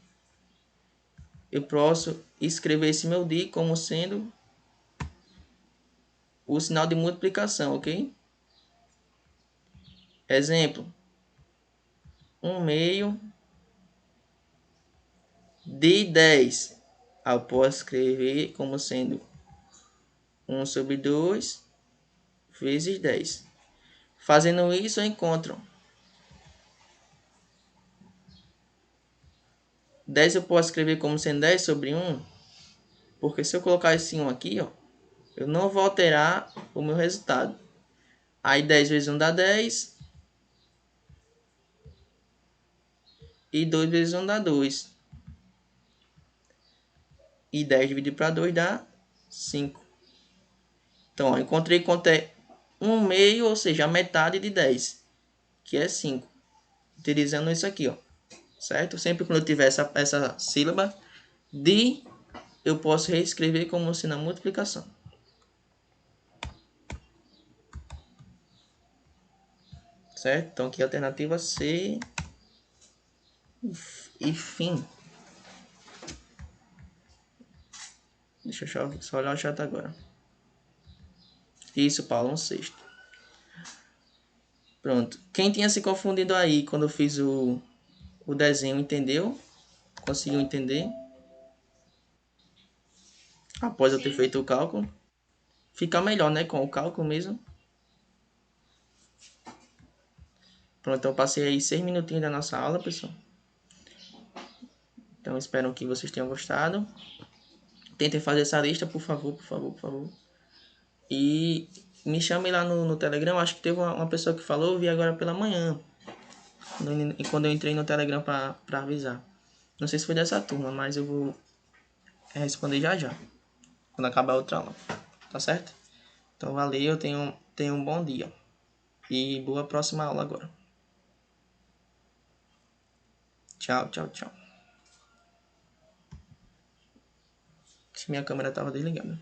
eu posso escrever esse meu de como sendo o sinal de multiplicação, ok? Exemplo, 1/2 de 10. Eu posso escrever como sendo 1/2 vezes 10. Fazendo isso, eu encontro 10 eu posso escrever como sendo 10/1, porque se eu colocar esse 1 aqui, ó, eu não vou alterar o meu resultado. Aí 10 vezes 1 dá 10. E 2 vezes 1 dá 2. E 10 dividido para 2 dá 5. Então, ó, encontrei quanto é 1/2, ou seja, a metade de 10, que é 5. Utilizando isso aqui, ó. Certo? Sempre quando eu tiver essa sílaba de, eu posso reescrever como se na multiplicação. Certo? Então, aqui a alternativa C e fim. Deixa eu só olhar o chat agora. Isso, Paulo, 1/6. Pronto. Quem tinha se confundido aí quando eu fiz o desenho, entendeu? Conseguiu entender? Após eu ter feito o cálculo. Fica melhor, né? Com o cálculo mesmo. Pronto, então eu passei aí 6 minutinhos da nossa aula, pessoal. Então espero que vocês tenham gostado. Tentem fazer essa lista, por favor, por favor, por favor. E me chamem lá no Telegram. Acho que teve uma pessoa que falou, eu vi agora pela manhã. Quando eu entrei no Telegram para avisar. Não sei se foi dessa turma, mas eu vou responder já já. Quando acabar a outra aula. Tá certo? Então valeu, tenham um bom dia. E boa próxima aula agora. Tchau, tchau, tchau. Minha câmera estava desligada.